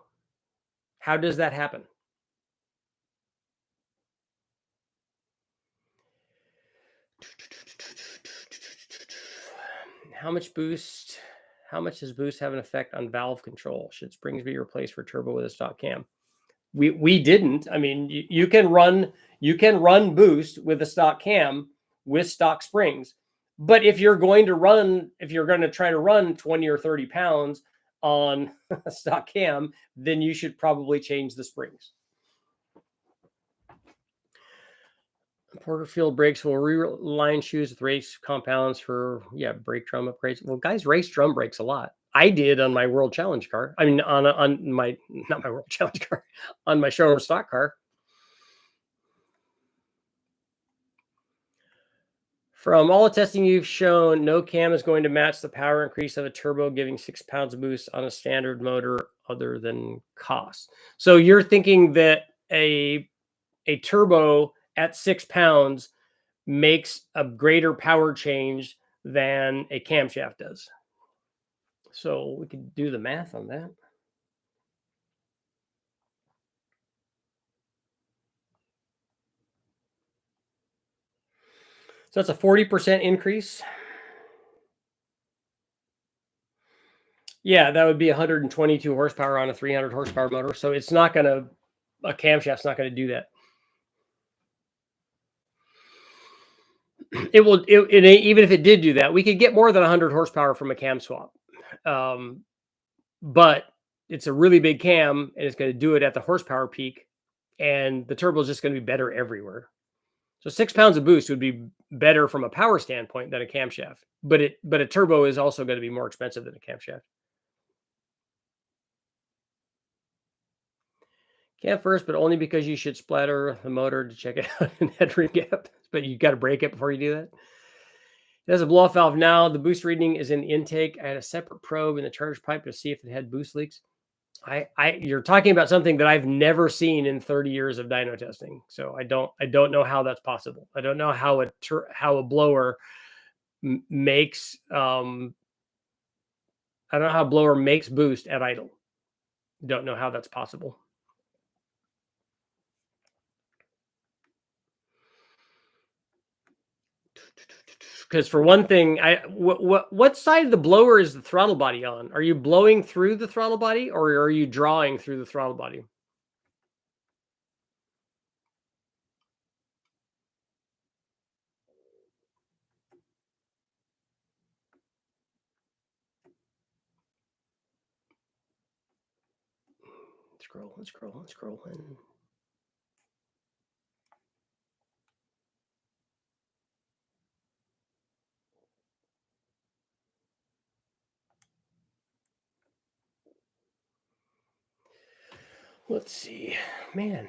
How does that happen? How much boost? How much does boost have an effect on valve control? Should springs be replaced for turbo with a stock cam? We didn't. I mean, you can run boost with a stock cam with stock springs. But if you're going to try to run 20 or 30 pounds on a stock cam, then you should probably change the springs. Porterfield brakes will reline shoes with race compounds for brake drum upgrades. Well, guys race drum brakes a lot. I did on my World Challenge car. I mean, on my not my World Challenge car, on my showroom stock car. From all the testing you've shown, no cam is going to match the power increase of a turbo, giving 6 pounds of boost on a standard motor, other than cost. So you're thinking that a turbo at 6 pounds makes a greater power change than a camshaft does. So we could do the math on that. So that's a 40% increase. Yeah, that would be 122 horsepower on a 300 horsepower motor. So it's not going to, a camshaft's not going to do that. It will, even if it did do that, we could get more than 100 horsepower from a cam swap. But it's a really big cam, and it's going to do it at the horsepower peak, and the turbo is just going to be better everywhere. So 6 pounds of boost would be better from a power standpoint than a camshaft, but a turbo is also going to be more expensive than a camshaft. Cam first, but only because you should splatter the motor to check it out in headroom gap. But you got to break it before you do that. It has a blow-off valve now. The boost reading is in the intake. I had a separate probe in the charge pipe to see if it had boost leaks. You're talking about something that I've never seen in 30 years of dyno testing. So I don't know how that's possible. I don't know how a blower makes I don't know how a blower makes boost at idle. Don't know how that's possible. Because for one thing, what side of the blower is the throttle body on? Are you blowing through the throttle body, or are you drawing through the throttle body? Scrolling. Let's see, man.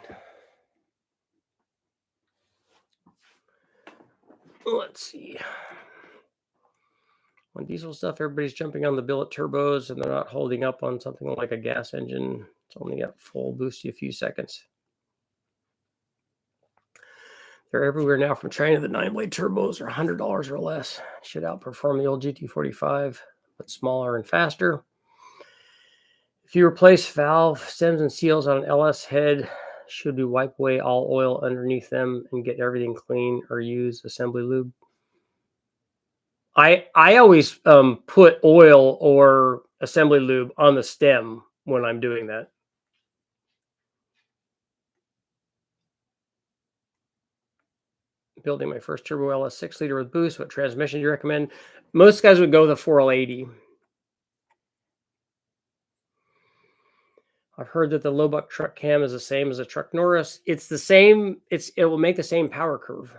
Let's see. On diesel stuff, everybody's jumping on the billet turbos, and they're not holding up on something like a gas engine. It's only got full boost a few seconds. They're everywhere now from China. The 9-blade turbos are $100 or less. Should outperform the old GT45, but smaller and faster. If you replace valve stems and seals on an LS head, should we wipe away all oil underneath them and get everything clean, or use assembly lube? I always put oil or assembly lube on the stem when I'm doing that. Building my first Turbo LS 6-liter with boost. What transmission do you recommend? Most guys would go the 4L80. I've heard that the low buck truck cam is the same as a truck Norris. It's the same. It will make the same power curve.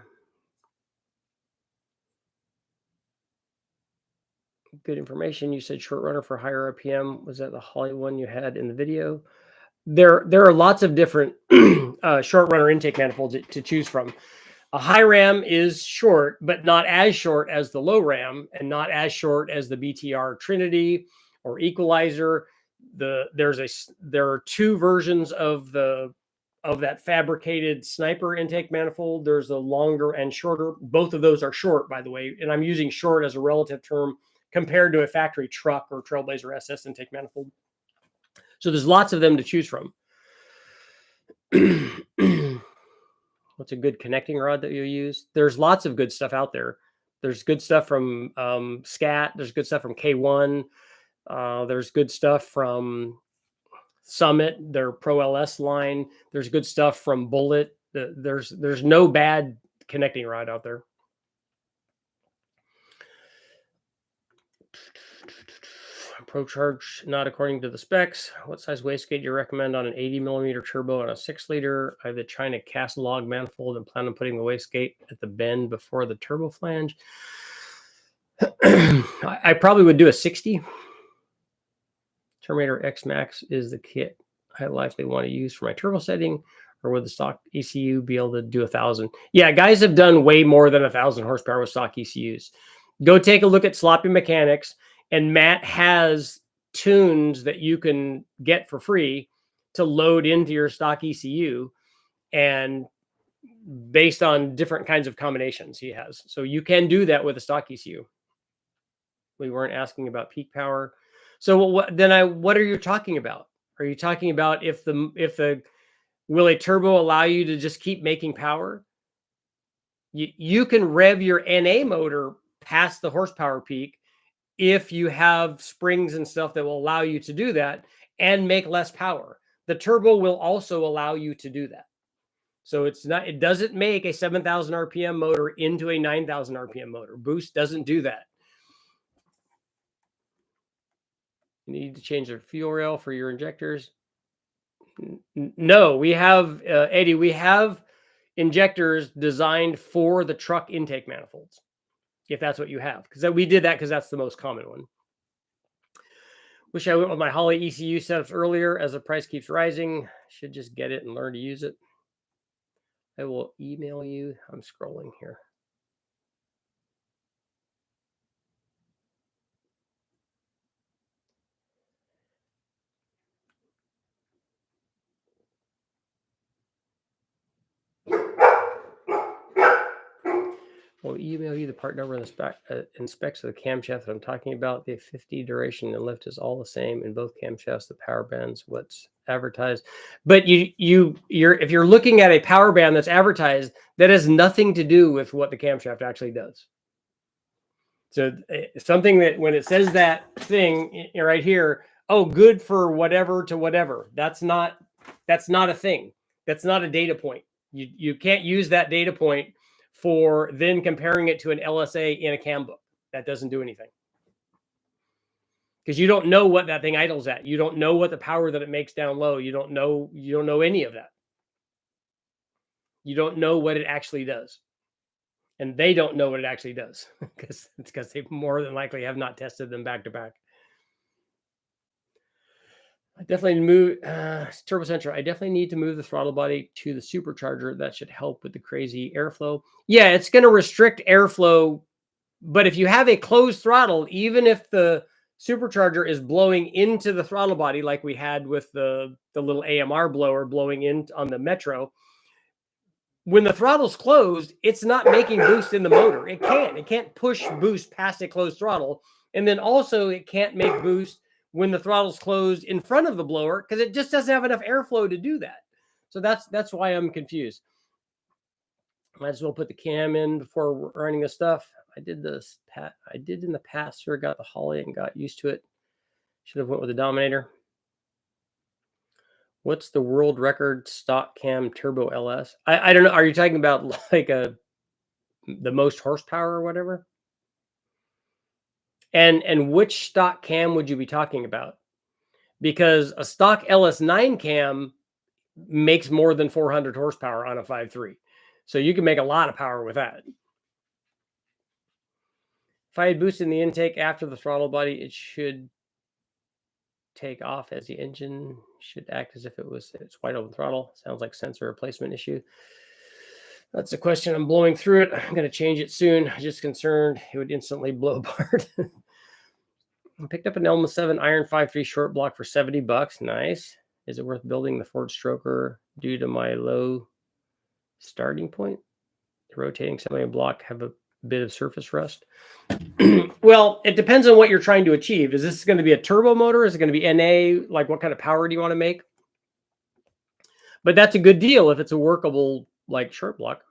Good information. You said short runner for higher RPM. Was that the Holly one you had in the video? There are lots of different short runner intake manifolds to choose from. A high ram is short, but not as short as the low ram, and not as short as the BTR Trinity or Equalizer. There are two versions of that fabricated sniper intake manifold. There's a longer and shorter. Both of those are short, by the way, and I'm using short as a relative term compared to a factory truck or Trailblazer SS intake manifold. So there's lots of them to choose from. What's a good connecting rod that you use? There's lots of good stuff out there. There's good stuff from Scat. There's good stuff from K1. There's good stuff from Summit, their Pro LS line. There's good stuff from Bullet. There's no bad connecting rod out there. ProCharge, not according to the specs. What size wastegate do you recommend on an 80mm turbo and a 6-liter? I have the China cast log manifold and plan on putting the wastegate at the bend before the turbo flange. I probably would do a 60. Terminator X Max is the kit I likely want to use for my turbo setting, or would the stock ECU be able to do 1,000? Yeah, guys have done way more than 1,000 horsepower with stock ECUs. Go take a look at Sloppy Mechanics. And Matt has tunes that you can get for free to load into your stock ECU, and based on different kinds of combinations he has. So you can do that with a stock ECU. We weren't asking about peak power. So what are you talking about? Are you talking about will a turbo allow you to just keep making power? You can rev your NA motor past the horsepower peak if you have springs and stuff that will allow you to do that and make less power. The turbo will also allow you to do that. So it doesn't make a 7,000 RPM motor into a 9,000 RPM motor. Boost doesn't do that. You need to change the fuel rail for your injectors. No, we have, Eddie, we have injectors designed for the truck intake manifolds, if that's what you have. Because we did that because that's the most common one. Wish I went with my Holly ECU setups earlier, as the price keeps rising. Should just get it and learn to use it. I will email you. I'm scrolling here. We'll email you the part number and the specs of the camshaft that I'm talking about. The 50 duration and lift is all the same in both camshafts. The power bands, what's advertised. But if you're looking at a power band that's advertised, that has nothing to do with what the camshaft actually does. So something that when it says that thing right here, oh, good for whatever to whatever, that's not a thing. That's not a data point. You can't use that data point for then comparing it to an LSA in a cam book. That doesn't do anything. Because you don't know what that thing idles at. You don't know what the power that it makes down low. You don't know any of that. You don't know what it actually does. And they don't know what it actually does because they more than likely have not tested them back to back. I definitely move Turbo Central. I definitely need to move the throttle body to the supercharger. That should help with the crazy airflow. Yeah, it's going to restrict airflow. But if you have a closed throttle, even if the supercharger is blowing into the throttle body, like we had with the little AMR blower blowing in on the Metro, when the throttle's closed, it's not making boost in the motor. It can't push boost past a closed throttle. And then also it can't make boost when the throttle's closed in front of the blower, because it just doesn't have enough airflow to do that. So that's why I'm confused. Might as well put the cam in before running the stuff. I did in the past. Sure, got the Holly and got used to it. Should have went with the Dominator. What's the world record stock cam turbo LS? I don't know. Are you talking about like a the most horsepower or whatever. And which stock cam would you be talking about? Because a stock LS9 cam makes more than 400 horsepower on a 5.3. So you can make a lot of power with that. If I had boosted in the intake after the throttle body, it should take off as the engine should act as if it's wide open throttle. Sounds like sensor replacement issue. That's a question. I'm blowing through it. I'm going to change it soon. Just concerned it would instantly blow apart. I picked up an Elma 7 iron 5.3 short block for $70. Nice. Is it worth building the Ford Stroker due to my low starting point? The rotating semi block have a bit of surface rust. Well, it depends on what you're trying to achieve. Is this going to be a turbo motor? Is it going to be NA? Like, what kind of power do you want to make? But that's a good deal if it's a workable, like, short block.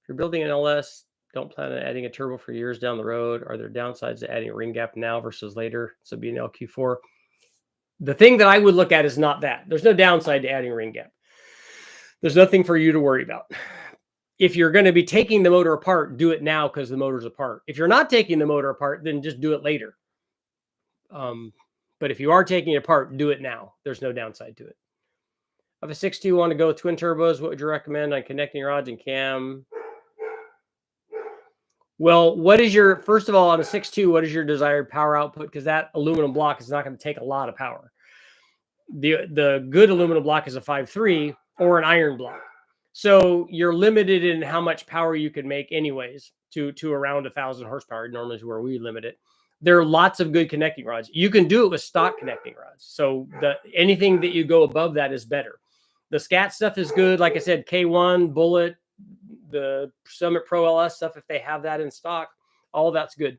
If you're building an LS, don't plan on adding a turbo for years down the road. Are there downsides to adding a ring gap now versus later? So be an LQ4. The thing that I would look at is not that. There's no downside to adding a ring gap. There's nothing for you to worry about. If you're going to be taking the motor apart, do it now because the motor's apart. If you're not taking the motor apart, then just do it later. But if you are taking it apart, do it now. There's no downside to it. Of a 6.2 want to go with twin turbos, what would you recommend on connecting rods and cam? Well, first of all, on a 6.2, what is your desired power output? Because that aluminum block is not going to take a lot of power. The good aluminum block is a 5.3 or an iron block. So you're limited in how much power you can make anyways to around 1,000 horsepower, normally is where we limit it. There are lots of good connecting rods. You can do it with stock connecting rods. So anything that you go above that is better. The scat stuff is good. Like I said, K1, Bullet, the Summit Pro LS stuff, if they have that in stock, all that's good.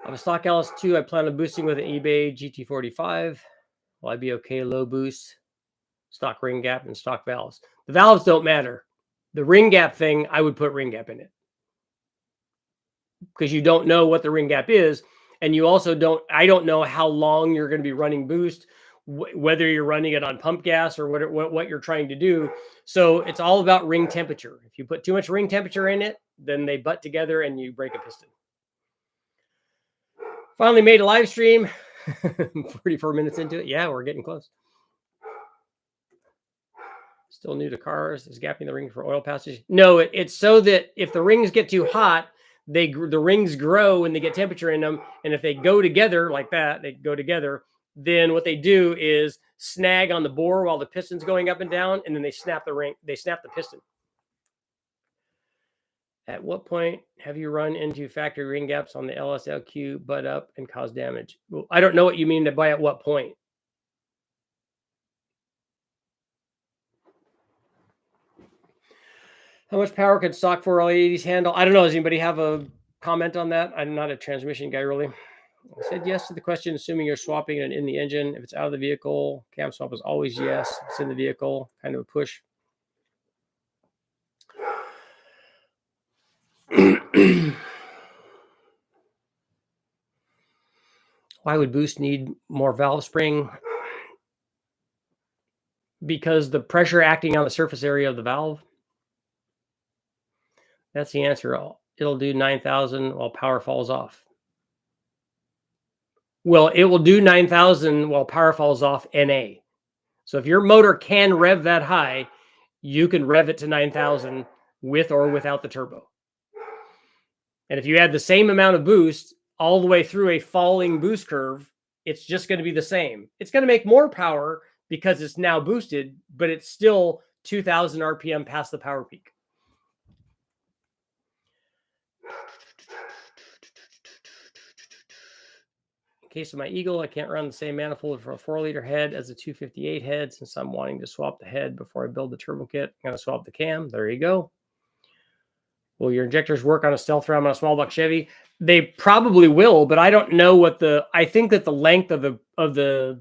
On a stock LS2, I plan on boosting with an eBay GT45. Will I be okay low boost? Stock ring gap and stock valves. The valves don't matter. The ring gap thing, I would put ring gap in it. Because you don't know what the ring gap is. And you also I don't know how long you're going to be running boost, whether you're running it on pump gas or what you're trying to do. So it's all about ring temperature. If you put too much ring temperature in it, then they butt together and you break a piston. Finally made a live stream. 44 minutes into it. Yeah, we're getting close. Still new to cars. Is gapping the ring for oil passage? No, it's so that if the rings get too hot, the rings grow and they get temperature in them. And if they go together like that, then what they do is snag on the bore while the piston's going up and down, and then they snap the piston. At what point have you run into factory ring gaps on the LSLQ butt up and cause damage? Well, I don't know what you mean by at what point. How much power could stock 4L80s handle? I don't know. Does anybody have a comment on that? I'm not a transmission guy, really. I said yes to the question, assuming you're swapping it in the engine. If it's out of the vehicle, cam swap is always yes. If it's in the vehicle, kind of a push. Why would boost need more valve spring? Because the pressure acting on the surface area of the valve. That's the answer. It'll do 9,000 while power falls off. Well, it will do 9,000 while power falls off NA. So if your motor can rev that high, you can rev it to 9,000 with or without the turbo. And if you add the same amount of boost all the way through a falling boost curve, it's just going to be the same. It's going to make more power because it's now boosted, but it's still 2,000 RPM past the power peak. In case of my Eagle, I can't run the same manifold for a 4-liter head as a 258 head since I'm wanting to swap the head before I build the turbo kit. I'm going to swap the cam. There you go. Will your injectors work on a stealth ram on a small block Chevy? They probably will, but I don't know what I think that the length of the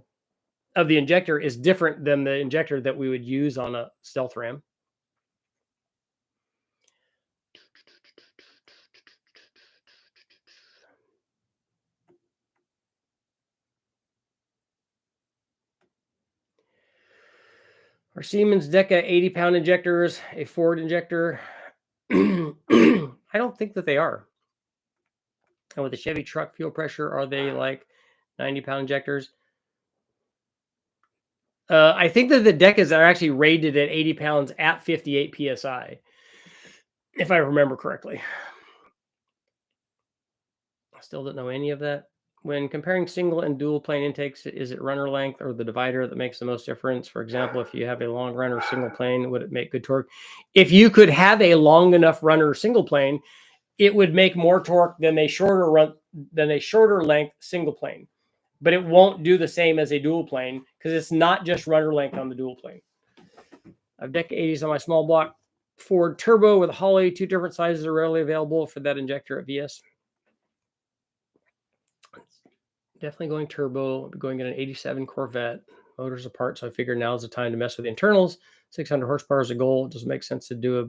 injector is different than the injector that we would use on a stealth ram. Our Siemens Deca 80-pound injectors, a Ford injector. I don't think that they are. And with the Chevy truck fuel pressure, are they like 90-pound injectors? I think that the Decas are actually rated at 80 pounds at 58 psi, if I remember correctly. I still don't know any of that. When comparing single and dual plane intakes, is it runner length or the divider that makes the most difference? For example, if you have a long runner single plane, would it make good torque? If you could have a long enough runner single plane, it would make more torque than a shorter length single plane. But it won't do the same as a dual plane because it's not just runner length on the dual plane. I have Deca 80s on my small block Ford Turbo with a Holly. 2 different sizes are rarely available for that injector at VS. Definitely going turbo, going in an 87 Corvette. Motors apart, so I figured now's the time to mess with the internals. 600 horsepower is a goal. It doesn't make sense to do a...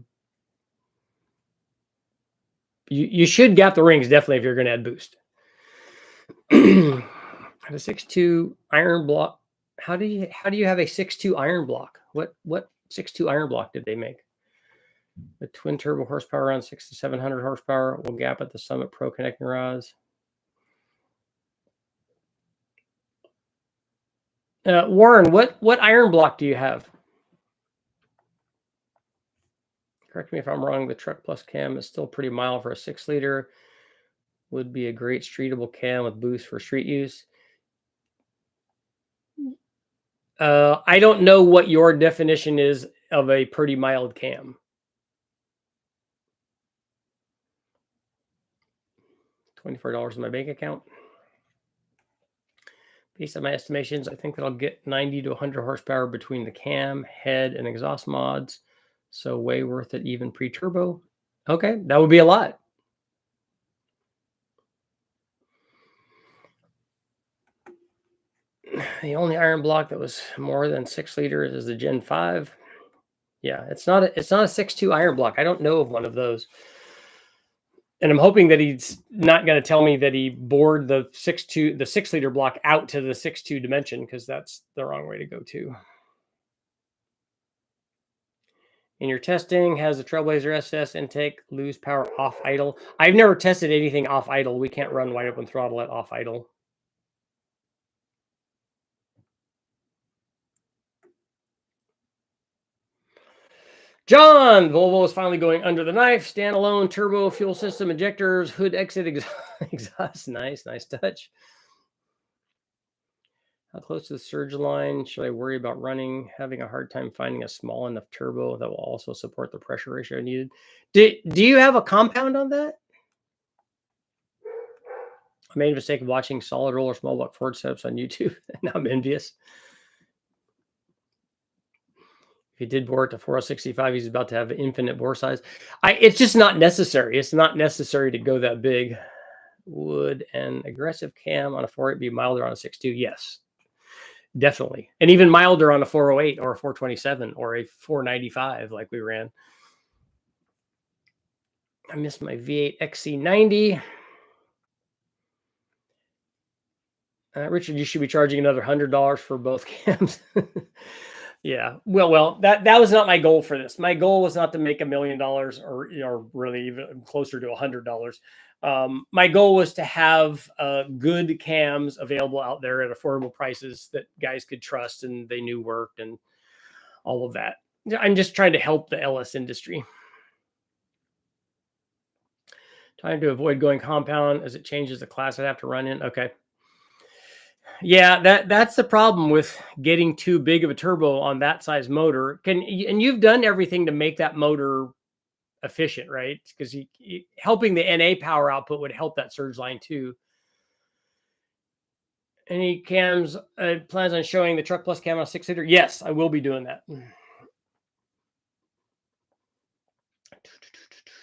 You should gap the rings, definitely, if you're going to add boost. I have a 6.2 iron block. How do you have a 6.2 iron block? What 6.2 iron block did they make? The twin turbo horsepower around 600 to 700 horsepower. Will gap at the Summit Pro connecting rods. Warren, what iron block do you have? Correct me if I'm wrong. The Truck Plus cam is still pretty mild for a 6-liter. Would be a great streetable cam with boost for street use. I don't know what your definition is of a pretty mild cam. $24 in my bank account. Based on my estimations, I think that I'll get 90 to 100 horsepower between the cam, head, and exhaust mods. So way worth it even pre-turbo. Okay, that would be a lot. The only iron block that was more than 6 liters is the Gen 5. Yeah, it's not a 6.2 iron block. I don't know of one of those. And I'm hoping that he's not going to tell me that he bored the 6-liter block out to the 6.2 dimension, because that's the wrong way to go too. In your testing, has the Trailblazer SS intake lose power off idle? I've never tested anything off idle. We can't run wide open throttle at off idle. John, Volvo is finally going under the knife. Standalone turbo fuel system injectors, hood exit exhaust. Nice touch. How close to the surge line should I worry about running? Having a hard time finding a small enough turbo that will also support the pressure ratio needed. Do you have a compound on that? I made a mistake of watching solid roller small block Ford setups on YouTube, and I'm envious. If he did bore it to 4065, he's about to have infinite bore size. It's just not necessary. It's not necessary to go that big. Would an aggressive cam on a 4.8 be milder on a 6.2? Yes, definitely. And even milder on a 408 or a 427 or a 495 like we ran. I missed my V8 XC90. Richard, you should be charging another $100 for both cams. Yeah, well, that was not my goal for this. My goal was not to make $1 million or really even closer to $100. My goal was to have good cams available out there at affordable prices that guys could trust and they knew worked and all of that. I'm just trying to help the LS industry. Trying to avoid going compound as it changes the class I have to run in. Okay. Yeah, that's the problem with getting too big of a turbo on that size motor. And you've done everything to make that motor efficient, right? Because helping the NA power output would help that surge line too. Any cams plans on showing the Truck Plus cam on a 6-liter? Yes, I will be doing that.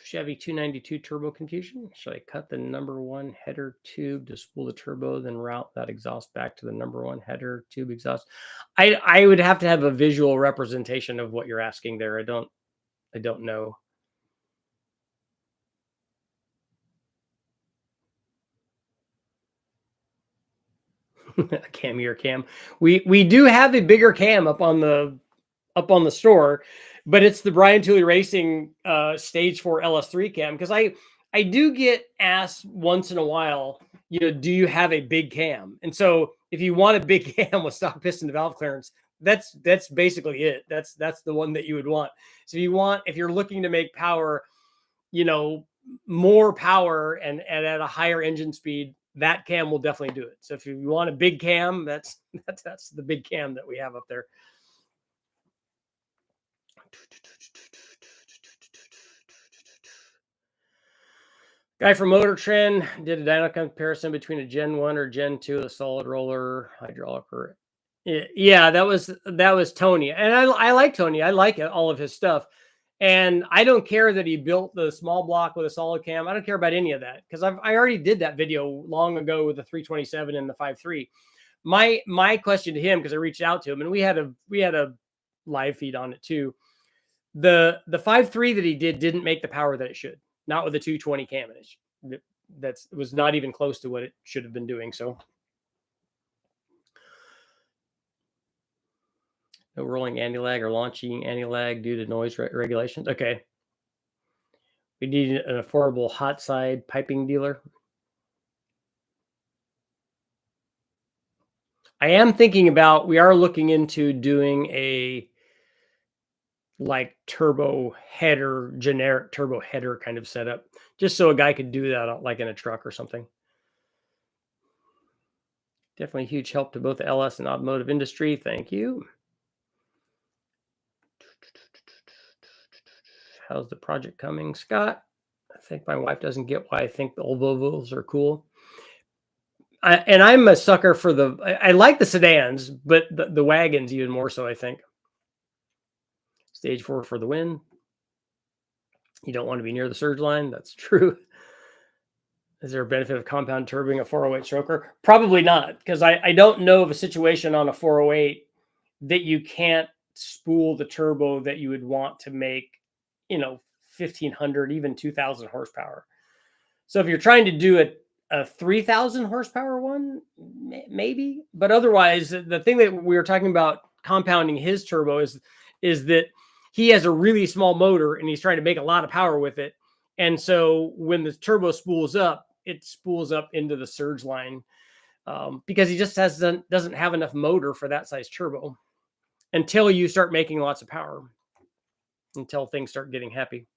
Chevy 292 turbo confusion. Should I cut the number 1 header tube to spool the turbo, then route that exhaust back to the number 1 header tube exhaust? I would have to have a visual representation of what you're asking there. I don't know. Cam. We do have a bigger cam up on the store. But it's the Brian Tooley Racing Stage 4 LS3 cam, because I do get asked once in a while, do you have a big cam? And so if you want a big cam with stock piston to valve clearance, that's basically it. That's the one that you would want. So if you're looking to make power, more power and at a higher engine speed, that cam will definitely do it. So if you want a big cam, that's the big cam that we have up there. Guy from Motor Trend did a dyno comparison between a Gen 1 or Gen 2, the solid roller hydraulic. Yeah, that was Tony. And I like Tony. I like all of his stuff. And I don't care that he built the small block with a solid cam. I don't care about any of that, because I already did that video long ago with the 327 and the 5.3. My question to him, because I reached out to him and we had a live feed on it too. The 5.3 that he didn't make the power that it should. Not with the 220 cam. That was not even close to what it should have been doing. So no rolling anti-lag or launching anti-lag due to noise regulations. Okay. We need an affordable hot side piping dealer. I am thinking about, we are looking into doing a like turbo header, generic turbo header kind of setup, just so a guy could do that like in a truck or something. Definitely huge help to both the LS and automotive industry. Thank you. How's the project coming, Scott? I think my wife doesn't get why I think the old Volvos are cool. And I'm a sucker for I like the sedans, but the wagons even more so, I think. Stage 4 for the win. You don't want to be near the surge line. That's true. Is there a benefit of compound turbing a 408 stroker? Probably not, because I don't know of a situation on a 408 that you can't spool the turbo that you would want to make, 1,500, even 2,000 horsepower. So if you're trying to do a 3,000 horsepower one, maybe. But otherwise, the thing that we were talking about compounding his turbo is that he has a really small motor and he's trying to make a lot of power with it. And so when the turbo spools up, it spools up into the surge line because he just doesn't have enough motor for that size turbo until you start making lots of power, until things start getting happy.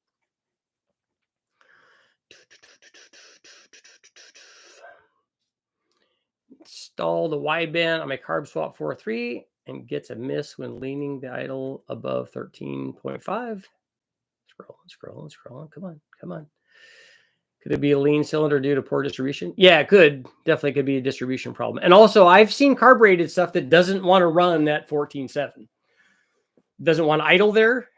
Install the wideband on my carb swap 4.3 and gets a miss when leaning the idle above 13.5. Scrolling. Come on. Could it be a lean cylinder due to poor distribution? Yeah, it could. Definitely could be a distribution problem. And also, I've seen carbureted stuff that doesn't want to run at 14.7. Doesn't want to idle there.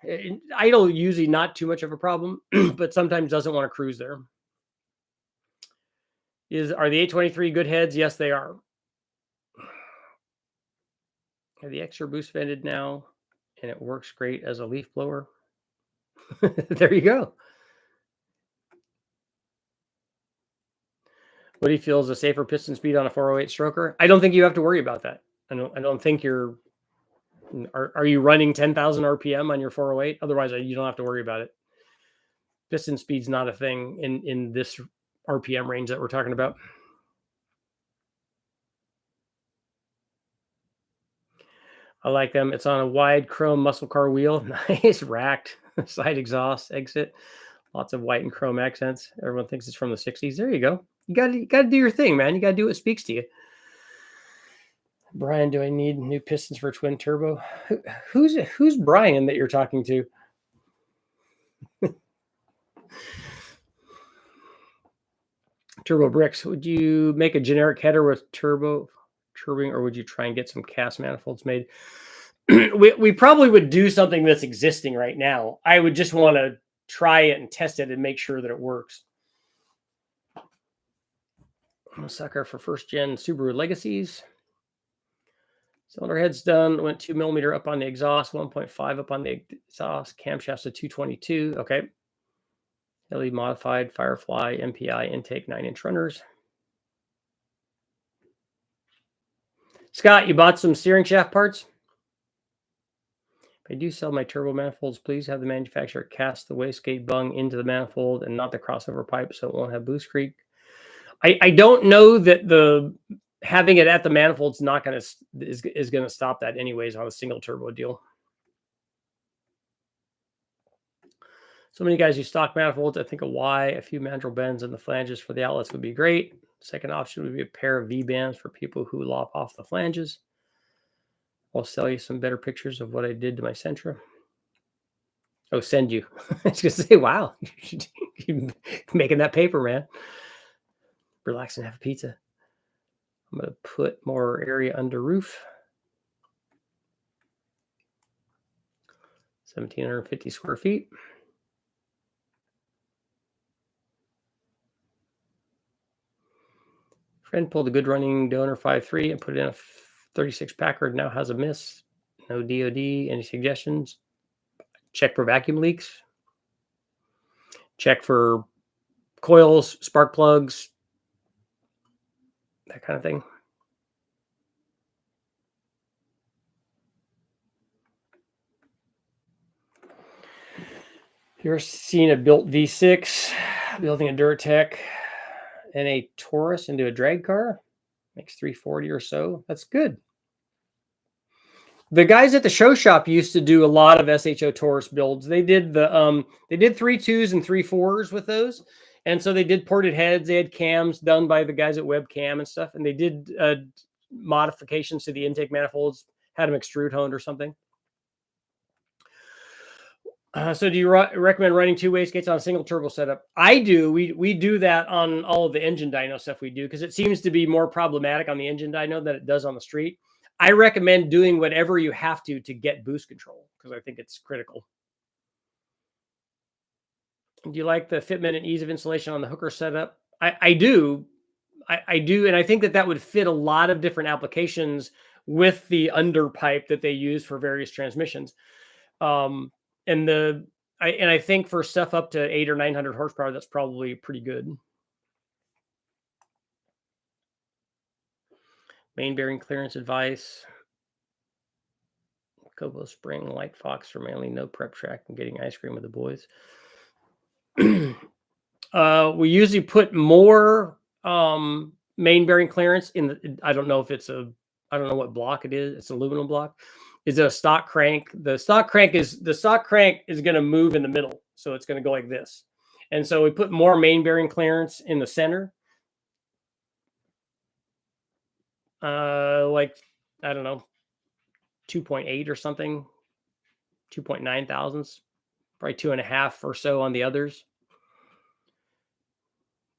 Idle usually not too much of a problem, but sometimes doesn't want to cruise there. Are the 823 good heads? Yes, they are. Have the extra boost vented now, and it works great as a leaf blower. There you go. What do you feel is a safer piston speed on a 408 stroker? I don't think you have to worry about that. I don't think you're. Are you running 10,000 RPM on your 408? Otherwise, you don't have to worry about it. Piston speed's not a thing in this RPM range that we're talking about. I like them. It's on a wide chrome muscle car wheel. Nice, racked side exhaust exit. Lots of white and chrome accents. Everyone thinks it's from the 60s. There you go. You got to do your thing, man. You got to do what speaks to you. Brian, do I need new pistons for twin turbo? Who's Brian that you're talking to? Turbo bricks. Would you make a generic header with turbo turbing, or would you try and get some cast manifolds made? we probably would do something that's existing right now. I would just want to try it and test it and make sure that it works. I'm a sucker for first gen Subaru Legacies. Cylinder head's done. Went 2 millimeter up on the exhaust, 1.5 up on the exhaust. Camshaft's a 222. Okay. LED modified Firefly MPI intake 9-inch runners. Scott, you bought some steering shaft parts? If I do sell my turbo manifolds, please have the manufacturer cast the wastegate bung into the manifold and not the crossover pipe, so it won't have boost creep. I don't know that the having it at the manifold's not going to is going to stop that anyways on a single turbo deal. So many guys use stock manifolds. I think a Y, a few mandrel bends in the flanges for the outlets would be great. Second option would be a pair of V-bands for people who lop off the flanges. I'll sell you some better pictures of what I did to my Sentra. Oh, send you. I was going to say, wow, you're making that paper, man. Relax and have a pizza. I'm going to put more area under roof. 1,750 square feet. Friend pulled a good running donor 5.3 and put it in a 36 Packard. Now has a miss. No DOD. Any suggestions? Check for vacuum leaks. Check for coils, spark plugs, that kind of thing. You're seeing a built V6, building a Duratec and a Taurus into a drag car. Makes 340 or so. That's good. The guys at the show shop used to do a lot of SHO Taurus builds. They did the they did 3.2s and 3.4s with those. And so they did ported heads. They had cams done by the guys at Webcam and stuff. And they did modifications to the intake manifolds, had them extrude honed or something. So do you recommend running two wastegates on a single turbo setup? I do. We do that on all of the engine dyno stuff we do because it seems to be more problematic on the engine dyno than it does on the street. I recommend doing whatever you have to get boost control because I think it's critical. Do you like the fitment and ease of installation on the hooker setup? I do. I do. And I think that would fit a lot of different applications with the underpipe that they use for various transmissions. And I think for stuff up to 800 or 900 horsepower, that's probably pretty good. Main bearing clearance advice. Kobo spring, light fox for mainly no prep track and getting ice cream with the boys. We usually put more main bearing clearance in the, I don't know if it's I don't know what block it is. It's an aluminum block. Is it a stock crank? The stock crank is going to move in the middle. So it's going to go like this. And so we put more main bearing clearance in the center. Like, I don't know, 2.8 or something, 2.9 thousandths, probably 2.5 or so on the others.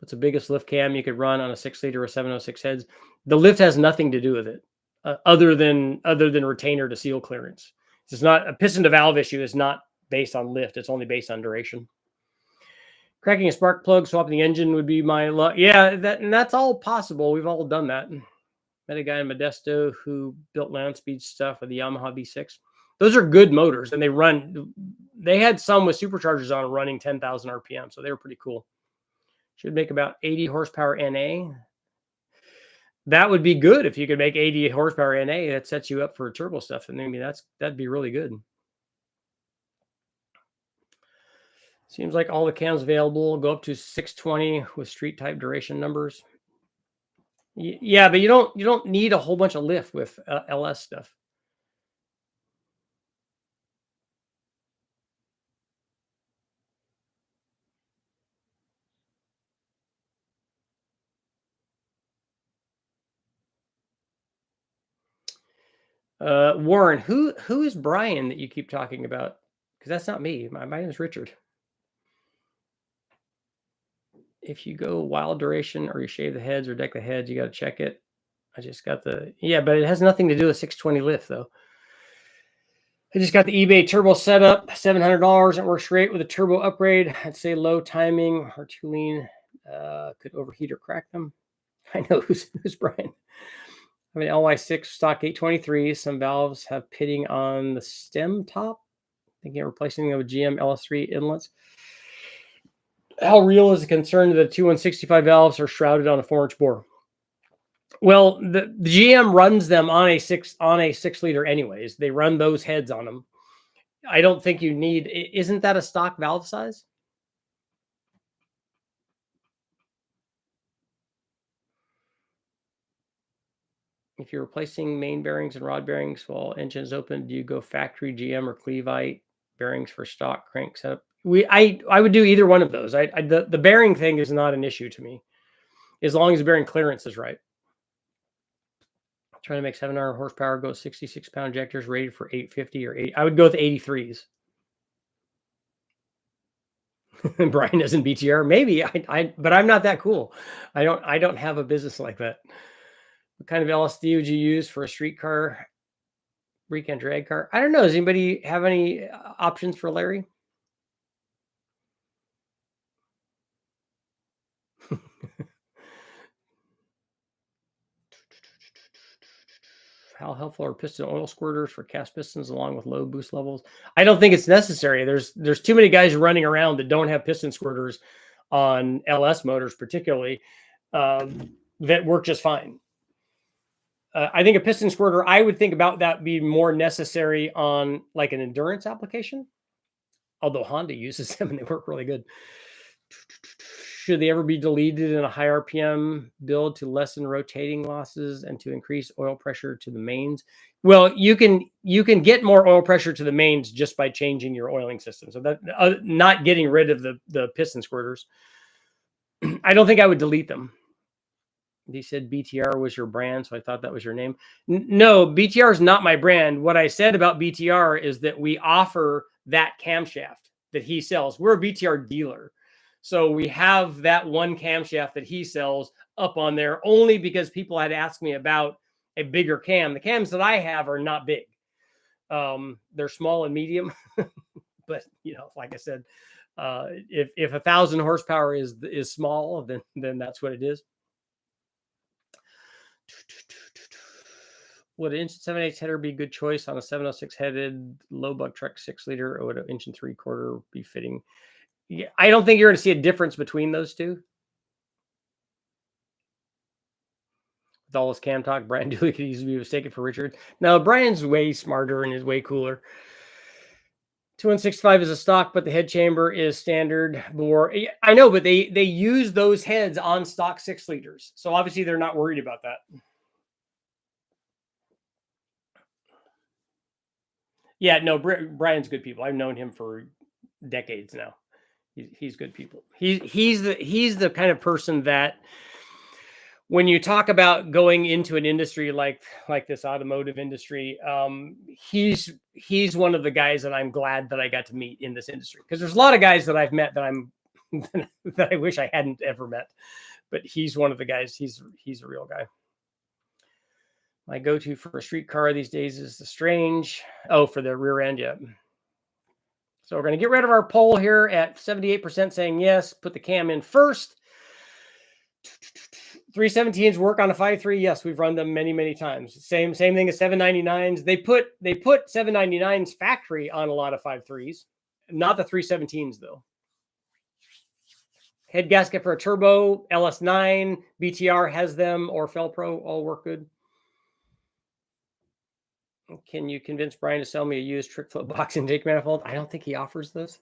What's the biggest lift cam you could run on a 6-liter or 706 heads? The lift has nothing to do with it, other than retainer to seal clearance. It's not a piston to valve issue. Is not based on lift. It's only based on duration. Cracking a spark plug, swapping the engine would be my luck. Yeah, that's all possible. We've all done that. Met a guy in Modesto who built land speed stuff with the Yamaha V6. Those are good motors, and they had some with superchargers on running 10,000 RPM, so they were pretty cool. Should make about 80 horsepower NA. That would be good if you could make 80 horsepower NA. That sets you up for turbo stuff, and I mean that'd be really good. Seems like all the cams available go up to 620 with street type duration numbers. Yeah, but you don't need a whole bunch of lift with LS stuff. Warren, who is Brian that you keep talking about? Because that's not me. My name is Richard. If you go wild duration or you shave the heads or deck the heads, you got to check it. I just got but it has nothing to do with 620 lift though. I just got the eBay turbo setup, $700. It works great with a turbo upgrade. I'd say low timing or too lean could overheat or crack them. I know who's Brian. I have an LY6 stock 823. Some valves have pitting on the stem top. Thinking of replacing them with GM LS3 inlets. How real is the concern that the 2165 valves are shrouded on a 4-inch bore? Well, the GM runs them on a 6-liter anyways. They run those heads on them. I don't think you need, isn't that a stock valve size? If you're replacing main bearings and rod bearings while engine is open, do you go factory GM or Cleveite bearings for stock crank setup? I would do either one of those. The bearing thing is not an issue to me, as long as the bearing clearance is right. Trying to make 700 horsepower, go 66-pound injectors rated for 850 or 8. I would go with 83s. Brian isn't BTR. Maybe but I'm not that cool. I don't have a business like that. What kind of LSD would you use for a streetcar weekend drag car? I don't know. Does anybody have any options for Larry? How helpful are piston oil squirters for cast pistons along with low boost levels? I don't think it's necessary. There's too many guys running around that don't have piston squirters on LS motors, particularly, that work just fine. I think a piston squirter, I would think about that being more necessary on like an endurance application, although Honda uses them and they work really good. Should they ever be deleted in a high RPM build to lessen rotating losses and to increase oil pressure to the mains? Well, you can get more oil pressure to the mains just by changing your oiling system. So that not getting rid of the piston squirters. I don't think I would delete them. He said BTR was your brand, so I thought that was your name. No, BTR is not my brand. What I said about BTR is that we offer that camshaft that he sells. We're a BTR dealer. So we have that one camshaft that he sells up on there only because people had asked me about a bigger cam. The cams that I have are not big. They're small and medium, but like I said, if 1,000 horsepower is small, then that's what it is. Would an inch 7/8 header be a good choice on a 706 headed low buck truck 6 liter, or would an inch 3/4 be fitting? Yeah, I don't think you're going to see a difference between those two. With all this cam talk, Brian Dooley could easily be mistaken for Richard. No, Brian's way smarter and is way cooler. 2165 is a stock, but the head chamber is standard bore. I know, but they use those heads on stock 6 liters. So obviously they're not worried about that. Yeah, no, Brian's good people. I've known him for decades now. He's good people. He's the kind of person that when you talk about going into an industry like this automotive industry, he's one of the guys that I'm glad that I got to meet in this industry, because there's a lot of guys that I've met that I'm that I wish I hadn't ever met, but he's one of the guys. He's a real guy. My go-to for a street car these days is the Strange. Oh, for the rear end, yeah. So we're going to get rid of our poll here at 78% saying yes. Put the cam in first. 317s work on a 5.3. Yes, we've run them many, many times. Same thing as 799s. They put 799s factory on a lot of 5.3s. Not the 317s though. Head gasket for a turbo, LS9, BTR has them, or Felpro, all work good. Can you convince Brian to sell me a used trick flip box intake manifold? I don't think he offers those.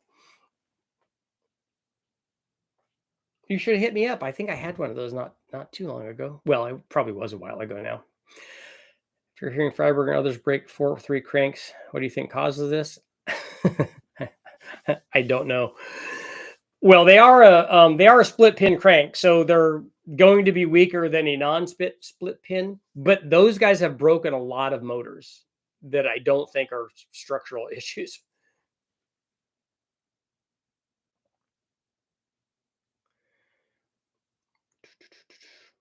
You should have hit me up. I think I had one of those not too long ago. Well, it probably was a while ago now. If you're hearing Freiberg and others break 4.3 cranks, what do you think causes this? I don't know. Well, they are a split pin crank, so they're going to be weaker than a non-split pin. But those guys have broken a lot of motors that I don't think are structural issues.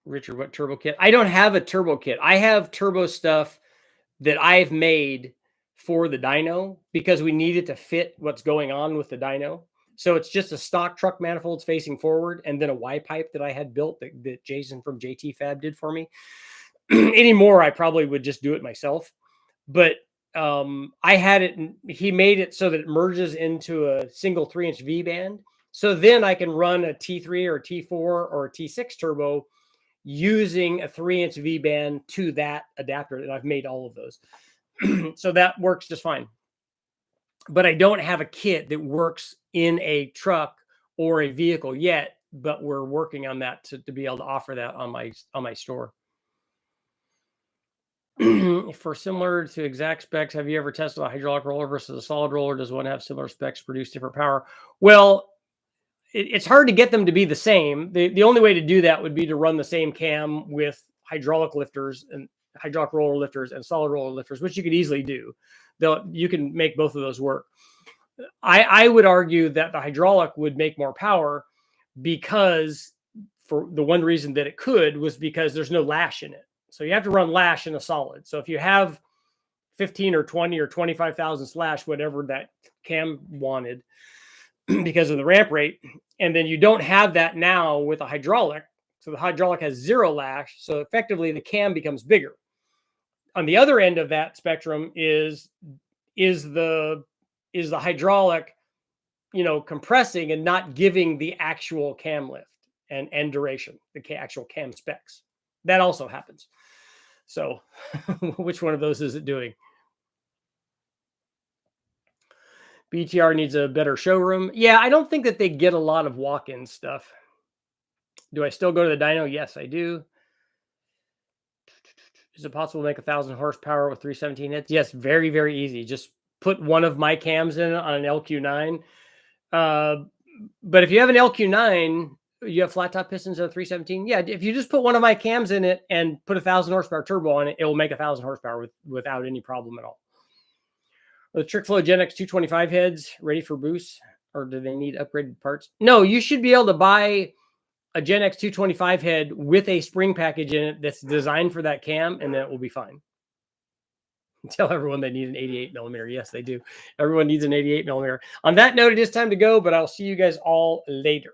Richard, what turbo kit? I don't have a turbo kit. I have turbo stuff that I've made for the dyno because we needed to fit what's going on with the dyno. So it's just a stock truck manifolds facing forward and then a Y pipe that I had built that Jason from JT Fab did for me. Anymore, I probably would just do it myself. But I had it, he made it so that it merges into a single 3-inch V band. So then I can run a T3 or a T4 or a T6 turbo using a 3-inch V band to that adapter, and I've made all of those. So that works just fine. but I don't have a kit that works in a truck or a vehicle yet, but we're working on that to be able to offer that on my store. For similar to exact specs, have you ever tested a hydraulic roller versus a solid roller? Does one have similar specs, produce different power? Well, it's hard to get them to be the same. The only way to do that would be to run the same cam with hydraulic lifters and hydraulic roller lifters and solid roller lifters, which you could easily do. You can make both of those work. I would argue that the hydraulic would make more power because, for the one reason that it could, was because there's no lash in it. So you have to run lash in a solid. So if you have 15 or 20 or 25,000 slash, whatever that cam wanted, because of the ramp rate, and then you don't have that now with a hydraulic. So the hydraulic has zero lash. So effectively the cam becomes bigger. On the other end of that spectrum is the hydraulic, compressing and not giving the actual cam lift and duration, the actual cam specs. That also happens. So which one of those is it doing? BTR needs a better showroom. Yeah, I don't think that they get a lot of walk-in stuff. Do I still go to the dyno? Yes, I do. Is it possible to make 1,000 horsepower with 317 heads? Yes, very, very easy. Just put one of my cams in on an LQ9. But if you have an LQ9, you have flat top pistons and a 317. Yeah, if you just put one of my cams in it and put 1,000 horsepower turbo on it, it will make 1,000 horsepower without any problem at all. The TrickFlow Gen X 225 heads ready for boost, or do they need upgraded parts? No, you should be able to buy a Gen X 225 head with a spring package in it that's designed for that cam, and then it will be fine. Tell everyone they need an 88 millimeter. Yes, they do. Everyone needs an 88 millimeter. On that note, it is time to go, but I'll see you guys all later.